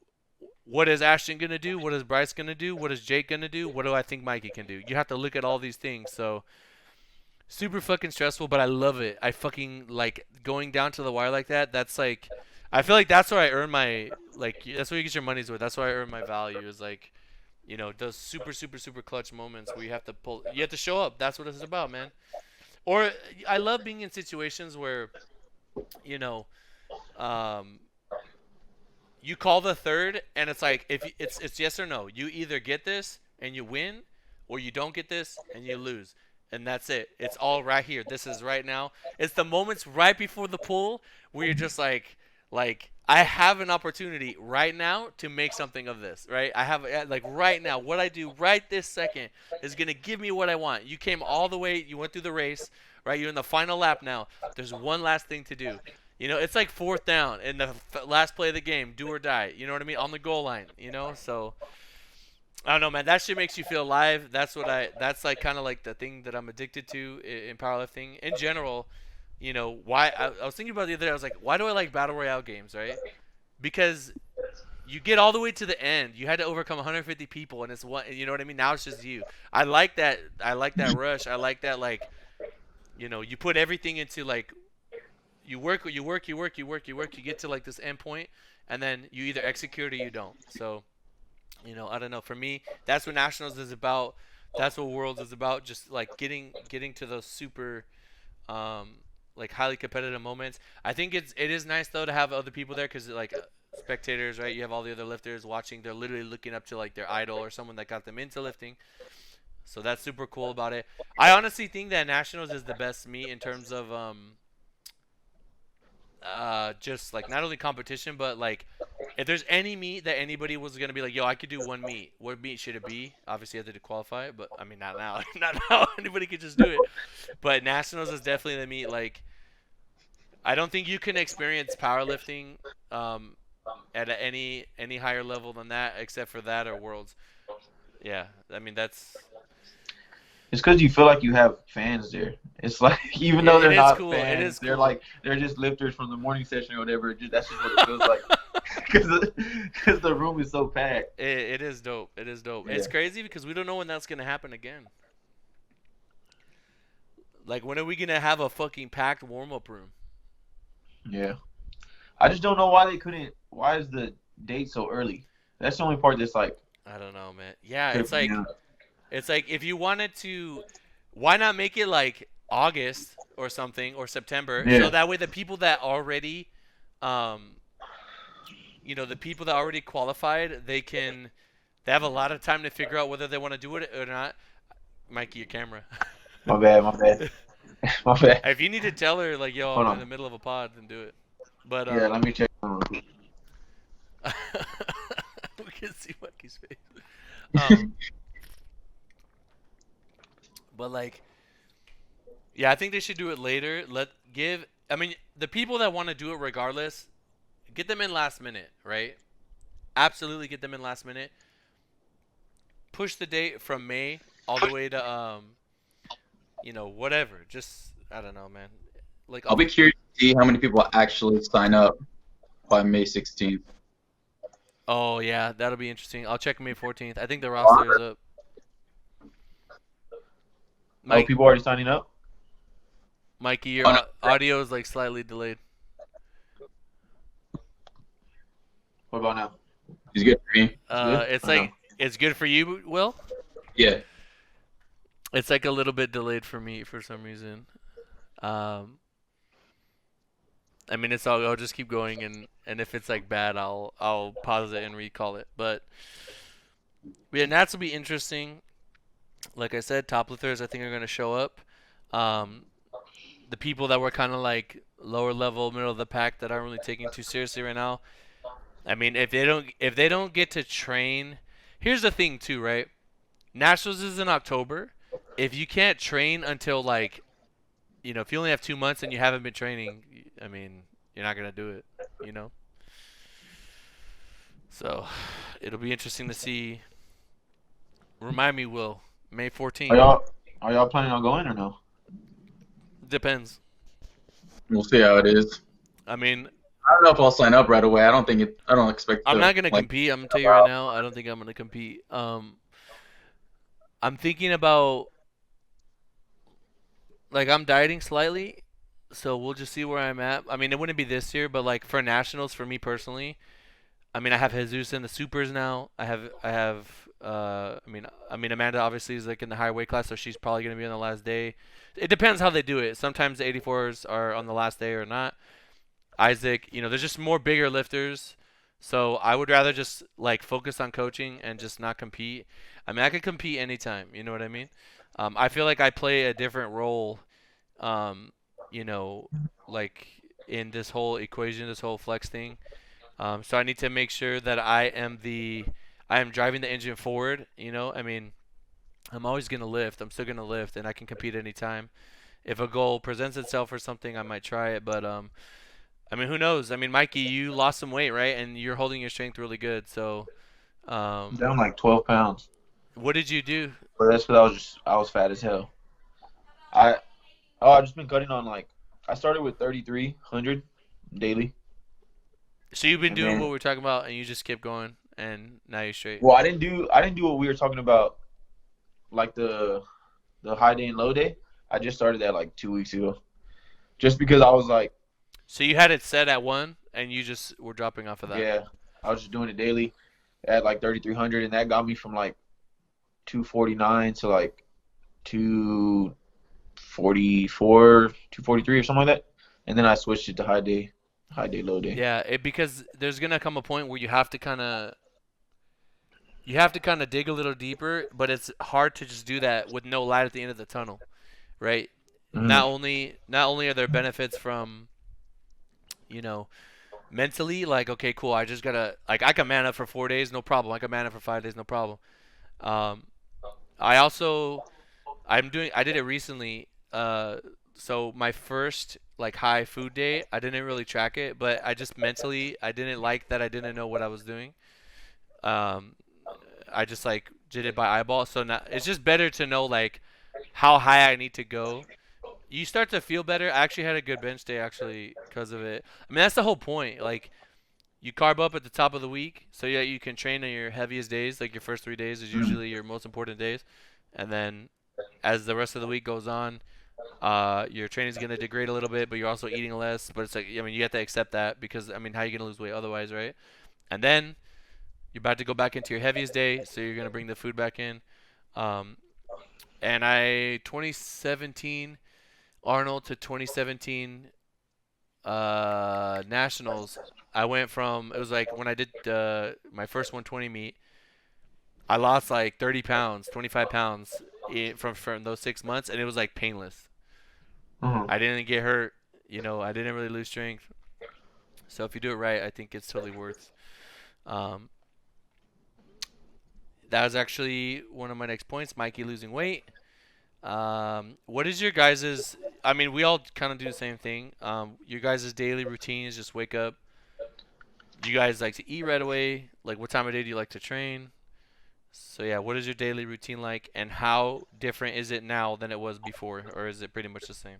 what is Ashton gonna do, what is Bryce gonna do, what is Jake gonna do, what do I think Mikey can do. You have to look at all these things. So super fucking stressful, but I love it. I fucking like going down to the wire like that. That's like, I feel like that's where I earn my like. That's where you get your money's worth. That's where I earn my value. Is like, you know, those super super super clutch moments where you have to pull. You have to show up. That's what it's about, man. Or I love being in situations where, you know, um, you call the third and it's like if it's yes or no. You either get this and you win, or you don't get this and you lose. And that's it. It's all right here. This is right now. It's the moments right before the pull where you're just like I have an opportunity right now to make something of this, right? I have like right now what I do right this second is going to give me what I want. You came all the way, you went through the race, right? You're in the final lap now. There's one last thing to do. You know, it's like fourth down in the last play of the game, do or die. You know what I mean? On the goal line, you know? So I don't know, man. That shit makes you feel alive. That's what I. That's like kind of like the thing that I'm addicted to in powerlifting in general. You know why? I was thinking about it the other day. I was like, why do I like battle royale games, right? Because you get all the way to the end. You had to overcome 150 people, and it's one. You know what I mean? Now it's just you. I like that. I like that rush. I like that. Like, you know, you put everything into like you work, you work, you work, you work, you work. You get to like this end point, and then you either execute or you don't. So you know, I don't know. For me, that's what nationals is about. That's what worlds is about. Just like getting to those super, um, like highly competitive moments. I think it is nice though to have other people there because like spectators, right? You have all the other lifters watching. They're literally looking up to like their idol or someone that got them into lifting. So that's super cool about it. I honestly think that nationals is the best meet in terms of just like not only competition but like if there's any meet that anybody was gonna be like, yo, I could do one meet, what meet should it be? Obviously, you have to qualify, but I mean, not now, not now. Anybody could just do it. But nationals is definitely the meet. Like, I don't think you can experience powerlifting um, at any higher level than that, except for that or worlds. Yeah, I mean that's It's because you feel like you have fans there. It's like even though it they're is not cool. It fans, is they're cool. like they're just lifters from the morning session or whatever. That's just what it feels like because the room is so packed. It is dope. It is dope. Yeah, It's crazy because we don't know when that's gonna happen again. Like, when are we gonna have a fucking packed warm up room? yeah. I just don't know why they couldn't. Why is the date so early? That's the only part that's like I don't know, man. Yeah, it's tripping me like out. if you wanted to, why not make it like August or something or September, so Yeah, that way the people that already, um, you know, the people that already qualified, they have a lot of time to figure out whether they want to do it or not. Mikey, your camera. my bad, my bad, my bad. If you need to tell her like, yo, Hold I'm in the on. middle of a pod, then do it. But Yeah, let me check. we can see Mikey's face. Um, but like, yeah, I think they should do it later. I mean, the people that want to do it regardless, get them in last minute, right? Absolutely get them in last minute. Push the date from May all the way to you know, whatever. Just I don't know, man. Like, I'll be curious to see how many people actually sign up by May 16th. oh yeah, that'll be interesting. I'll check May 14th. I think the roster is up. Oh, Mike, people already signing up. Mikey, your Oh, no. audio is like slightly delayed. What about now? It's good for me. Good? It's Or no? like it's good for you, Will. Yeah. It's like a little bit delayed for me for some reason. Um, I mean, it's all. I'll just keep going, and if it's like bad, I'll pause it and recall it. But yeah, Nats will be interesting. Like I said, top lifters I think are gonna show up. Um, the people that were kind of like lower level, middle of the pack that aren't really taking too seriously right now. I mean, if they don't get to train, here's the thing too, right? Nationals is in October. If you can't train until like, if you only have 2 months and you haven't been training, I mean, you're not gonna do it, you know. So it'll be interesting to see. Remind me, Will, May Are 14th. y'all are y'all planning on going or no? Depends. We'll see how it is. I mean, I don't know if I'll sign up right away. I don't think it. I don't expect I'm to not gonna like. compete. I'm gonna tell you right now. I don't think I'm gonna compete. I'm thinking about like I'm dieting slightly, so we'll just see where I'm at. I mean, it wouldn't be this year, but like for nationals, for me personally, I mean, I have Jesus in the supers now. I mean, Amanda obviously is like in the higher weight class, so she's probably gonna be on the last day. It depends how they do it. Sometimes the 84s are on the last day or not. Isaac, there's just more bigger lifters. So I would rather just like focus on coaching and just not compete. I mean, I could compete anytime. You know what I mean? I feel like I play a different role, um, you know, like in this whole equation, this whole flex thing. So I need to make sure that I am driving the engine forward. I mean, I'm always gonna lift. I'm still gonna lift, and I can compete anytime. If a goal presents itself or something, I might try it. But I mean, who knows? I mean, Mikey, you lost some weight, right? And you're holding your strength really good. So, I'm down like 12 pounds, what did you do? but that's because I was fat as hell. I I've just been cutting on like I started with 3,300 daily, So you've been and doing what then we're talking about, and you just kept going, and now you're straight. well I didn't do what we were talking about like the high day and low day. I just started that like 2 weeks ago, just because I was like, So you had it set at one, and you just were dropping off of that. yeah, I was just doing it daily at like 3,300, and that got me from like 249 to like 244, 243 or something like that, and then I switched it to high day, low day. Yeah, because there's gonna come a point where you have to kind of dig a little deeper, but it's hard to just do that with no light at the end of the tunnel, right? Mm-hmm. Not only are there benefits from, you know, mentally, like okay, cool, I just gotta like I can man up for 4 days, no problem. I can man up for 5 days, no problem. Um, I also I did it recently. So my first like high food day, I didn't really track it, but I just mentally I didn't like that I didn't know what I was doing. Um, I just like did it by eyeball. So now it's just better to know like how high I need to go. You start to feel better. I actually had a good bench day actually because of it. I mean that's the whole point. Like you carb up at the top of the week, so yeah you can train on your heaviest days. Like your first 3 days is usually your most important days, and then as the rest of the week goes on, your training's gonna degrade a little bit, but you're also eating less. But it's like I mean you have to accept that because I mean how are you gonna lose weight otherwise, right? And then you're about to go back into your heaviest day, so you're gonna bring the food back in. Um, and I 2017 Arnold to 2017 Nationals. I went from it was like when I did my first 120 meet, I lost like 30 pounds, 25 pounds from those 6 months, and it was like painless. Mm-hmm. I didn't get hurt, I didn't really lose strength. So if you do it right, I think it's totally worth. Um, that was actually one of my next points, Mikey losing weight. What is your guys's? I mean, we all kind of do the same thing. Your guys' daily routine is just wake up. Do you guys like to eat right away? Like, what time of day do you like to train? So yeah, what is your daily routine like, and how different is it now than it was before, or is it pretty much the same?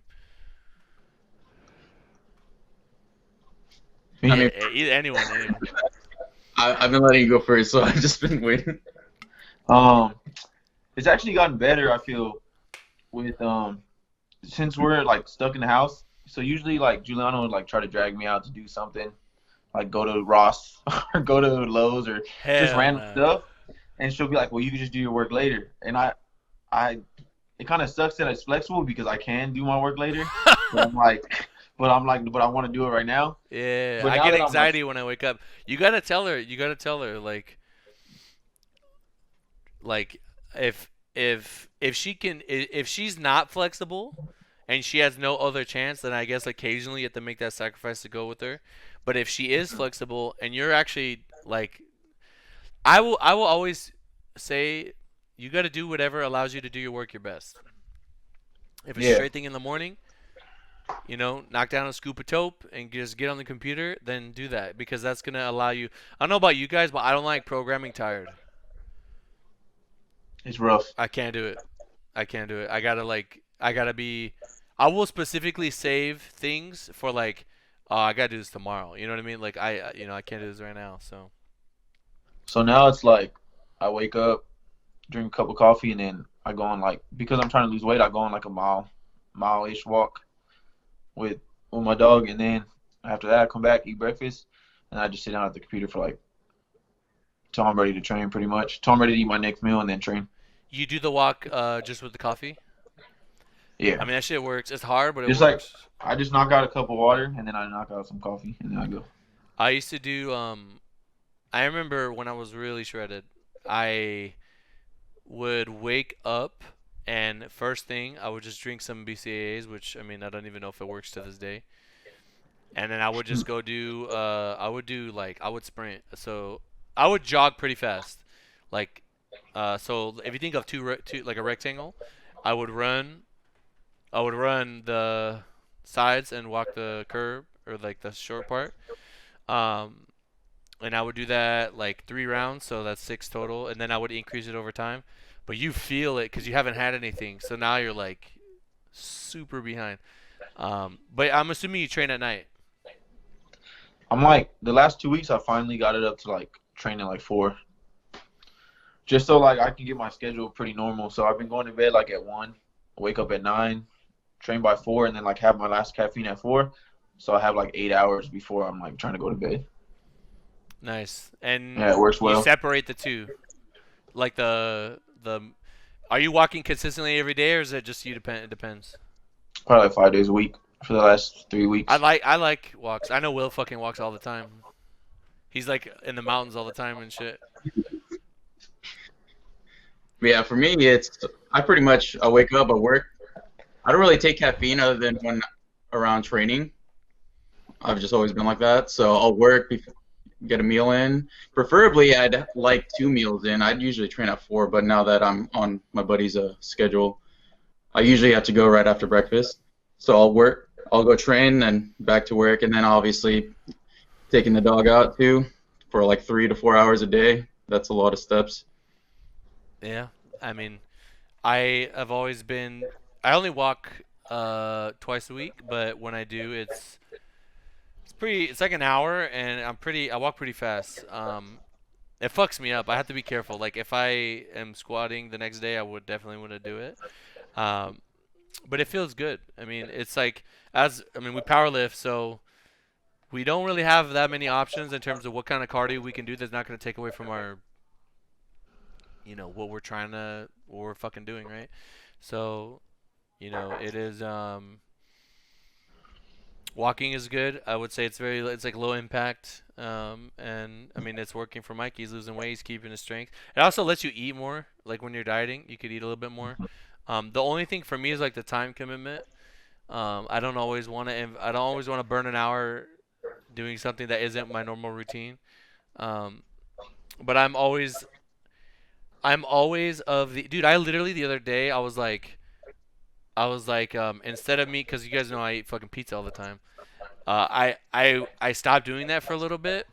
I mean, Anyone. I've been letting you go first, so I've just been waiting. Um, it's actually gotten better. I feel with since we're like stuck in the house. So usually like Juliana would like try to drag me out to do something, like go to Ross or go to Lowe's or just Hell random no. stuff, and she'll be like, "Well, you can just do your work later." And I it kind of sucks that it's flexible because I can do my work later. But I'm like, but I'm like, but I want to do it right now. Yeah, But I now get that I'm like, anxiety when I wake up. You gotta tell her. You gotta tell her like if she can if she's not flexible and she has no other chance, then I guess occasionally you have to make that sacrifice to go with her. But if she is flexible and you're actually like, I will always say you got to do whatever allows you to do your work your best. If it's a yeah, straight thing in the morning, knock down a scoop of taupe and just get on the computer, then do that because that's gonna allow you. I don't know about you guys, but I don't like programming tired. it's rough. I can't do it. I can't do it. I gotta be. I will specifically save things for like, oh, I gotta do this tomorrow. You know what I mean? Like I can't do this right now. So So now it's like, I wake up, drink a cup of coffee, and then I go on like because I'm trying to lose weight, I go on like a mile-ish walk with with my dog, and then after that I come back, eat breakfast, and I just sit down at the computer for like till I'm ready to train, pretty much. Till I'm ready to eat my next meal and then train. you do the walk just with the coffee. I Yeah, mean that shit works. It's hard, but it just like works. I just knock out a cup of water, and then I knock out some coffee, and then I go. I used to do. I remember when I was really shredded. I would wake up and first thing I would just drink some BCAAs, which I mean I don't even know if it works to this day. And then I would just go do I would do like I would sprint. So I would jog pretty fast. Like so if you think of two like a rectangle, I would run the sides and walk the curb or like the short part. Um and I would do that like 3 rounds, so that's six total, and then I would increase it over time. But you feel it because you haven't had anything, so now you're like super behind. But I'm assuming you train at night. I'm like the last 2 weeks I finally got it up to like training like 4, just so like I can get my schedule pretty normal. So I've been going to bed like at 1, wake up at 9, train by 4, and then like have my last caffeine at 4. So I have like 8 hours before I'm like trying to go to bed. Nice. And Yeah, it works you well. separate the two. Like the are you walking consistently every day or is it just you depend it depends? Probably like 5 days a week for the last 3 weeks. I like walks. I know Will fucking walks all the time. He's like in the mountains all the time and shit. But yeah, for me, I pretty much I wake up, I work. I don't really take caffeine other than when around training. I've just always been like that. So I'll work, get a meal in. Preferably, I'd like 2 meals in. I'd usually train at 4, but now that I'm on my buddy's schedule, I usually have to go right after breakfast. So I'll work, I'll go train, then back to work, and then obviously taking the dog out too for like 3 to 4 hours a day. That's a lot of steps. Yeah. I mean, I have always been I only walk twice a week, but when I do it's like an hour and I walk pretty fast. It fucks me up. I have to be careful. Like if I am squatting the next day, I would definitely want to do it. Um, but it feels good. I mean, it's like we power lift, so we don't really have that many options in terms of what kind of cardio we can do that's not going to take away from our, what we're fucking doing, right? So, it is walking is good. I would say it's like low impact. And I mean it's working for Mikey. He's losing weight. He's keeping his strength. It also lets you eat more. Like when you're dieting, you could eat a little bit more. The only thing for me is like the time commitment. I don't always want to burn an hour doing something that isn't my normal routine. Um, but I'm always of the dude. I literally the other day I was like, instead of me, because you guys know I eat fucking pizza all the time. I stopped doing that for a little bit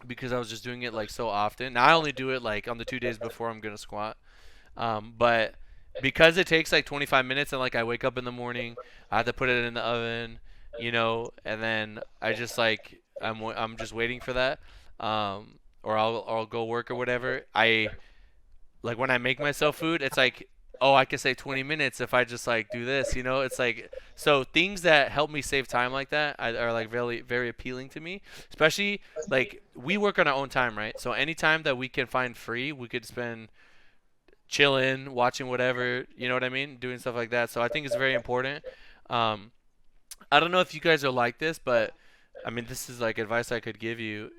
because I was just doing it like so often. Now I only do it like on the 2 days before I'm gonna squat. But because it takes like 25 minutes and like I wake up in the morning, I have to put it in the oven, and then I just like I'm just waiting for that, or I'll go work or whatever. I like when I make myself food, it's like, oh, I can save 20 minutes if I just like do this, It's like so things that help me save time like that are like very very appealing to me. Especially like we work on our own time, right? So anytime that we can find free, we could spend chilling, watching whatever, you know what I mean, doing stuff like that. So I think it's very important. Um, I don't know if you guys are like this, but I mean, this is like advice I could give you.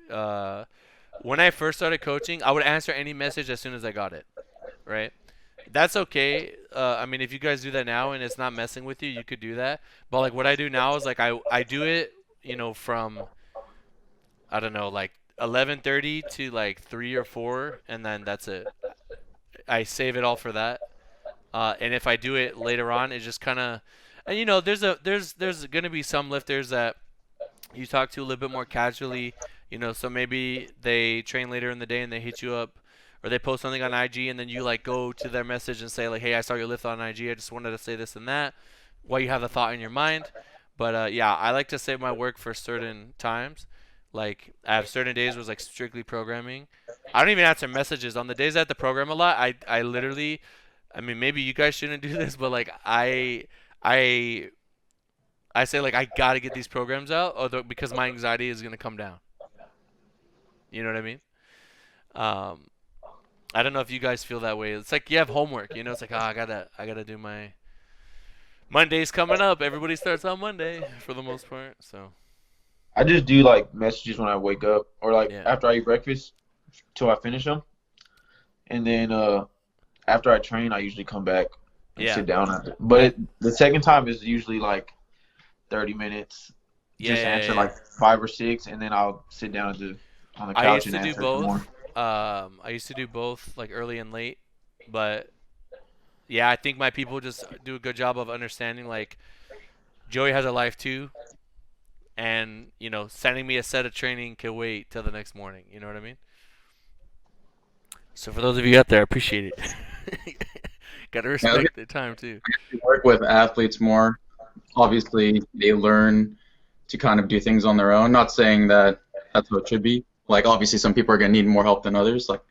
When I first started coaching, I would answer any message as soon as I got it, right? That's okay. I mean, if you guys do that now and it's not messing with you, you could do that. But like what I do now is like I do it, from I don't know, like 11:30 to like 3 or 4, and then that's it. I save it all for that. And if I do it later on, it's just kind of, and there's gonna be some lifters that you talk to a little bit more casually, so maybe they train later in the day and they hit you up or they post something on IG and then you like go to their message and say like, hey, I saw your lift on IG. I just wanted to say this and that while you have the thought in your mind. But yeah, I like to save my work for certain times. Like I have certain days where it's like strictly programming. I don't even answer messages on the days I have to program a lot. I literally, I mean, maybe you guys shouldn't do this, but like I I say like I gotta get these programs out, because my anxiety is gonna come down. You know what I mean? Um, I don't know if you guys feel that way. It's like you have homework. It's like, I gotta do my Monday's coming up. Everybody starts on Monday for the most part. So I just do like messages when I wake up or like yeah, after I eat breakfast till I finish them, and then after I train, I usually come back and yeah, sit down after. But I the second time is usually like 30 minutes, yeah, just yeah, answer yeah, yeah. like 5 or 6, and then I'll sit down on the I couch used and to do answer some more. both. I used to do both like early and late, but yeah, I think my people just do a good job of understanding like Joey has a life too, and sending me a set of training can wait till the next morning. You know what I mean? So for those of you out there, I appreciate it. Gotta Yeah, respect the time too. I work with athletes more. Obviously, they learn to kind of do things on their own. Not saying that that's how it should be. Like obviously, some people are gonna need more help than others, like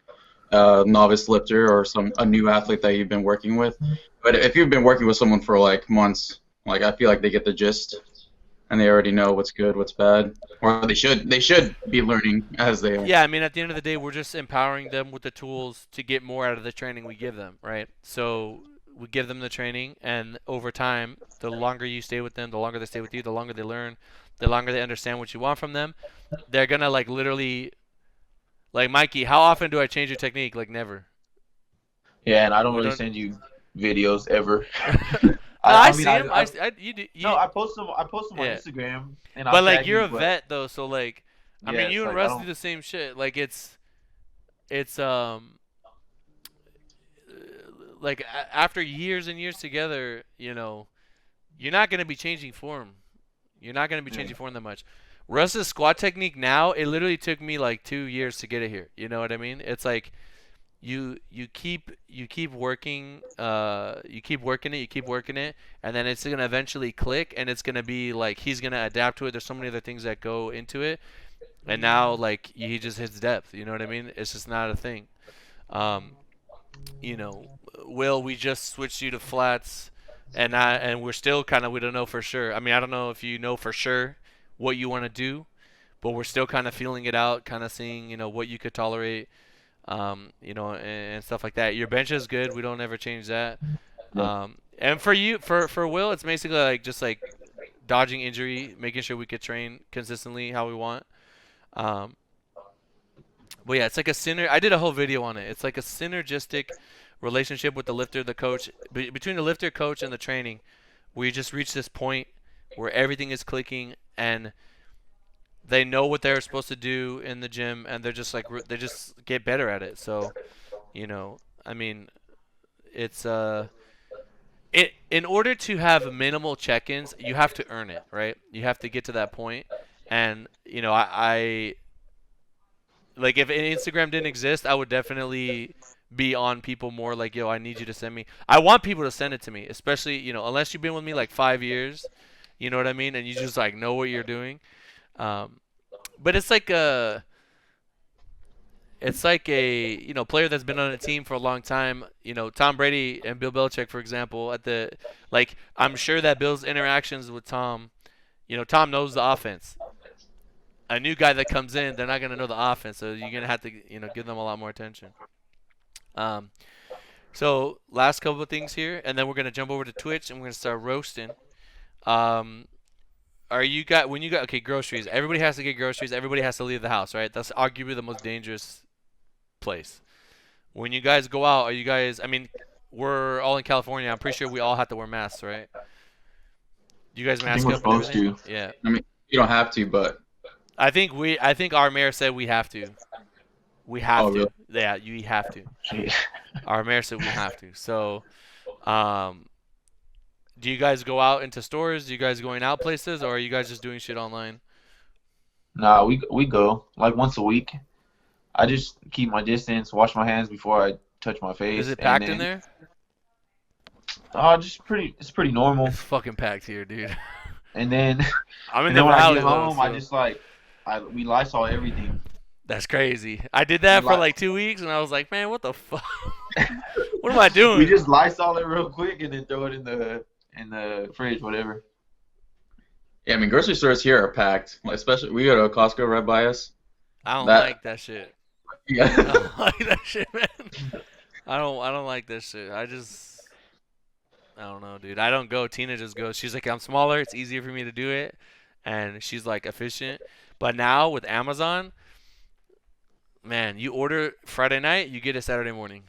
a novice lifter or a new athlete that you've been working with. But if you've been working with someone for like months, like I feel like they get the gist and they already know what's good, what's bad, or they should be learning as they are. Yeah, I mean, at the end of the day, we're just empowering them with the tools to get more out of the training we give them, right? So we give them the training, and over time, the longer you stay with them, the longer they stay with you, the longer they learn, the longer they understand what you want from them. They're gonna like literally, like Mikey. How often do I change your technique? Like never. Yeah, and I don't We really don't. send you videos ever. No, I I mean, see him. You do. no, You, I post them. I post them on yeah. Instagram, and I'll But like tag you're you. a But vet though, so like, I yeah, mean, it's you and like I Russ do don't. the same shit. Like it's like after years and years together, you're not gonna be changing form. You're not gonna be Yeah, changing form that much. Russ's squat technique now, it literally took me like 2 years to get it here. You know what I mean? It's like you keep working, you keep working it, and then it's gonna eventually click, and it's gonna be like he's gonna adapt to it. There's so many other things that go into it, and now like he just hits depth. You know what I mean? It's just not a thing. Um, you know, Will, we just switched you to flats, and we're still kind of, we don't know for sure. I mean, I don't know if you know for sure what you want to do, but we're still kind of feeling it out, kind of seeing what you could tolerate, and stuff like that. Your bench is good. We don't ever change that. yeah. And for you, for Will, it's basically like just like dodging injury, making sure we could train consistently how we want. Um, but yeah, it's like a I did a whole video on it. It's like a synergistic relationship with the lifter, the coach, between the lifter, coach, and the training, where you just reach this point where everything is clicking and they know what they're supposed to do in the gym, and they're just like they just get better at it. So, I mean, it's in order to have minimal check-ins, you have to earn it, right? You have to get to that point, and I like if Instagram didn't exist, I would definitely be on people more like, yo, I need you to send me. I want people to send it to me, especially, unless you've been with me like 5 years, you know what I mean, and you just like know what you're doing. Um, but it's like a player that's been on a team for a long time. Tom Brady and Bill Belichick, for example, I'm sure that Bill's interactions with Tom, Tom knows the offense. A new guy that comes in, they're not gonna know the offense, so you're gonna have to give them a lot more attention. Um, so last couple of things here, and then we're gonna jump over to Twitch and we're gonna start roasting. Um, are you got when you got okay groceries? Everybody has to get groceries. Everybody has to leave the house, right? That's arguably the most dangerous place. When you guys go out, are you guys? I mean, we're all in California. I'm pretty sure we all have to wear masks, right? Do you guys I think mask we're up and supposed everything? to. Yeah. I mean, you don't have to, but I think our mayor said we have to. We have oh to. really? Yeah, you have to. Shit. Our mayor said we have to. So, um, do you guys go out into stores? Do you guys going out places, or are you guys just doing shit online? Nah, we go like once a week. I just keep my distance, wash my hands before I touch my Is face, it and packed in then there? just it's pretty normal. It's fucking packed here, dude. And then I'm in and the then when I valley get though, home, I so just like we Lysol everything. that's crazy. I did We that for like like 2 weeks, and I was like, man, what the fuck? What am I we doing? just Lysol it real quick and then throw it in the fridge, whatever. Yeah, I mean, grocery stores here are packed. Like, especially we go to a Costco right by us. I don't That like that shit. I yeah. don't like that shit, man. I don't like this shit. I don't know, dude. I don't go. Tina just goes. She's like, I'm smaller. It's easier for me to do it, and she's like efficient. But now with Amazon, man, you order Friday night, you get it Saturday morning.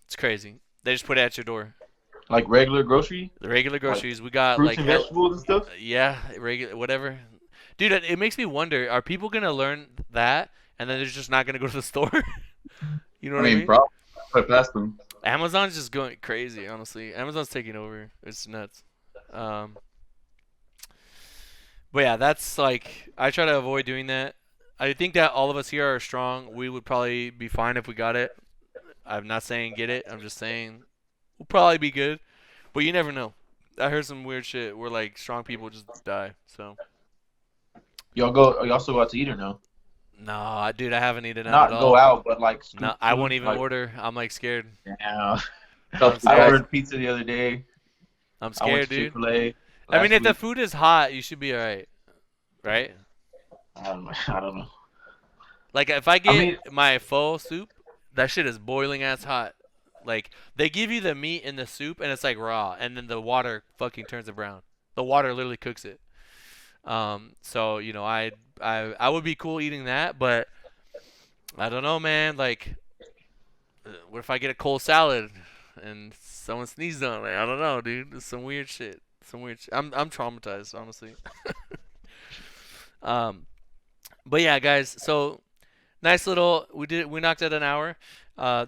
It's crazy. They just put it at your door. Like regular grocery, The regular like groceries we got, fruits like and hell, vegetables and stuff. yeah, regular whatever. Dude, it makes me wonder: are people gonna learn that, and then they're just not gonna go to the store? You know I what I mean, mean? bro, put it past them. Amazon's just going crazy, honestly. Amazon's taking over. It's nuts. Um, but yeah, that's like I try to avoid doing that. I think that all of us here are strong. We would probably be fine if we got it. I'm not saying get it. I'm just saying we'll probably be good. But you never know. I heard some weird shit where like strong people just die. So Y'all still go out to eat or no? no, dude, I haven't eaten out at Not go all. out, but like No, scoot I won't food. even Like, order. I'm like scared. yeah. I'm I scared. ordered pizza the other day. I'm I went scared, to dude. Chick-fil-A I mean, last if the week. food is hot, you should be alright, right? I don't know. Like if I I get mean, my pho soup, that shit is boiling ass hot. Like they give you the meat in the soup and it's like raw, and then the water fucking turns it brown. The water literally cooks it. So you know, I would be cool eating that, but I don't know, man. Like, what if I get a cold salad and someone sneezed on it? I don't know, dude. It's some weird shit. Some weird. I'm traumatized, honestly. Um, but yeah, guys. So nice little. We knocked out an hour.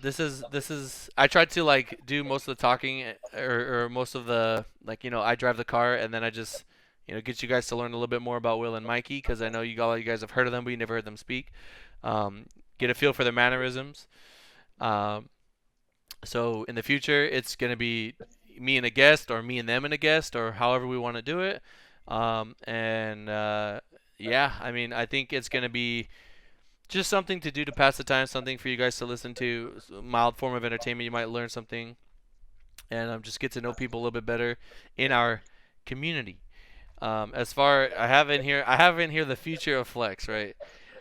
This is. I tried to like do most of the talking or most of the like I drive the car and then I just get you guys to learn a little bit more about Will and Mikey because I know you guys have heard of them but you never heard them speak. Get a feel for their mannerisms. Um, so in the future it's gonna be me and a guest or me and them and a guest or however we want to do it. And yeah, I mean I think it's gonna be just something to do to pass the time, something for you guys to listen to, a mild form of entertainment. You might learn something, and just get to know people a little bit better in our community. As far I have in here the future of Flex, right?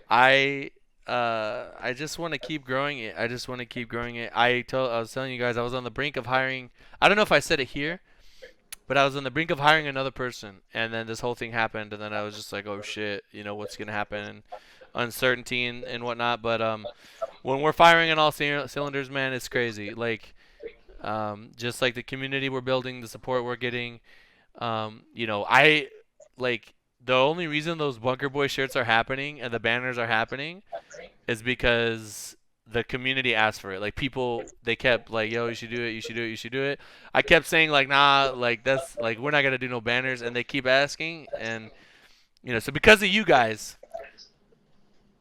I I just want to keep growing it. I just want to keep growing it. I was telling you guys I was on the brink of hiring. I don't know if I said it here, but I was on the brink of hiring another person, and then this whole thing happened, and then I was just like, oh shit, what's gonna happen? And uncertainty and whatnot. But when we're firing on all cylinders, man, it's crazy. Like, just like the community we're building, the support we're getting. I like the only reason those Bunker Boy shirts are happening and the banners are happening is because the community asked for it. Like people, they kept like, "Yo, you should do it. You should do it. You should do it." I kept saying like, "Nah, like that's like we're not gonna do no banners," and they keep asking, and so because of you guys,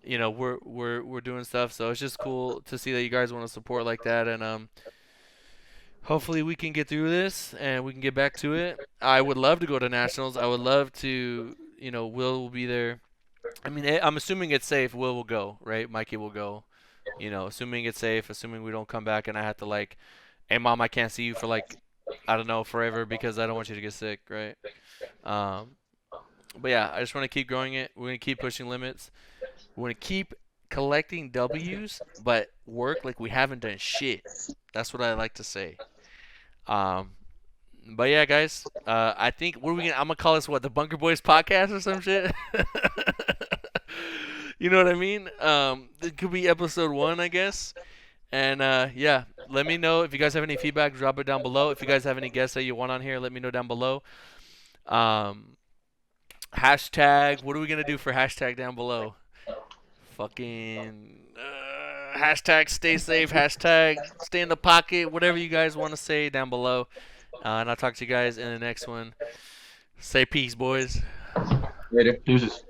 we're doing stuff. So it's just cool to see that you guys want to support like that, and hopefully we can get through this and we can get back to it. I would love to go to nationals. I would love to. Will be there. I mean, I'm assuming it's safe. Will go, right? Mikey will go. Assuming it's safe. Assuming we don't come back and I have to like, hey mom, I can't see you for like, I don't know, forever because I don't want you to get sick, right? Um, but yeah, I just want to keep growing it. We're gonna keep pushing limits. We're gonna keep collecting W's, but work like we haven't done shit. That's what I like to say. Um, But yeah, guys, I think what are we gonna? I'm gonna call this what, the Bunker Boys podcast or some shit. You know what I mean? It could be episode 1, I guess. And yeah, let me know if you guys have any feedback. Drop it down below. If you guys have any guests that you want on here, let me know down below. Hashtag. What are we gonna do for hashtag down below? Fucking hashtag stay safe. Hashtag stay in the pocket. Whatever you guys want to say down below. And I'll talk to you guys in the next one. Say peace, boys. Later. Deuces.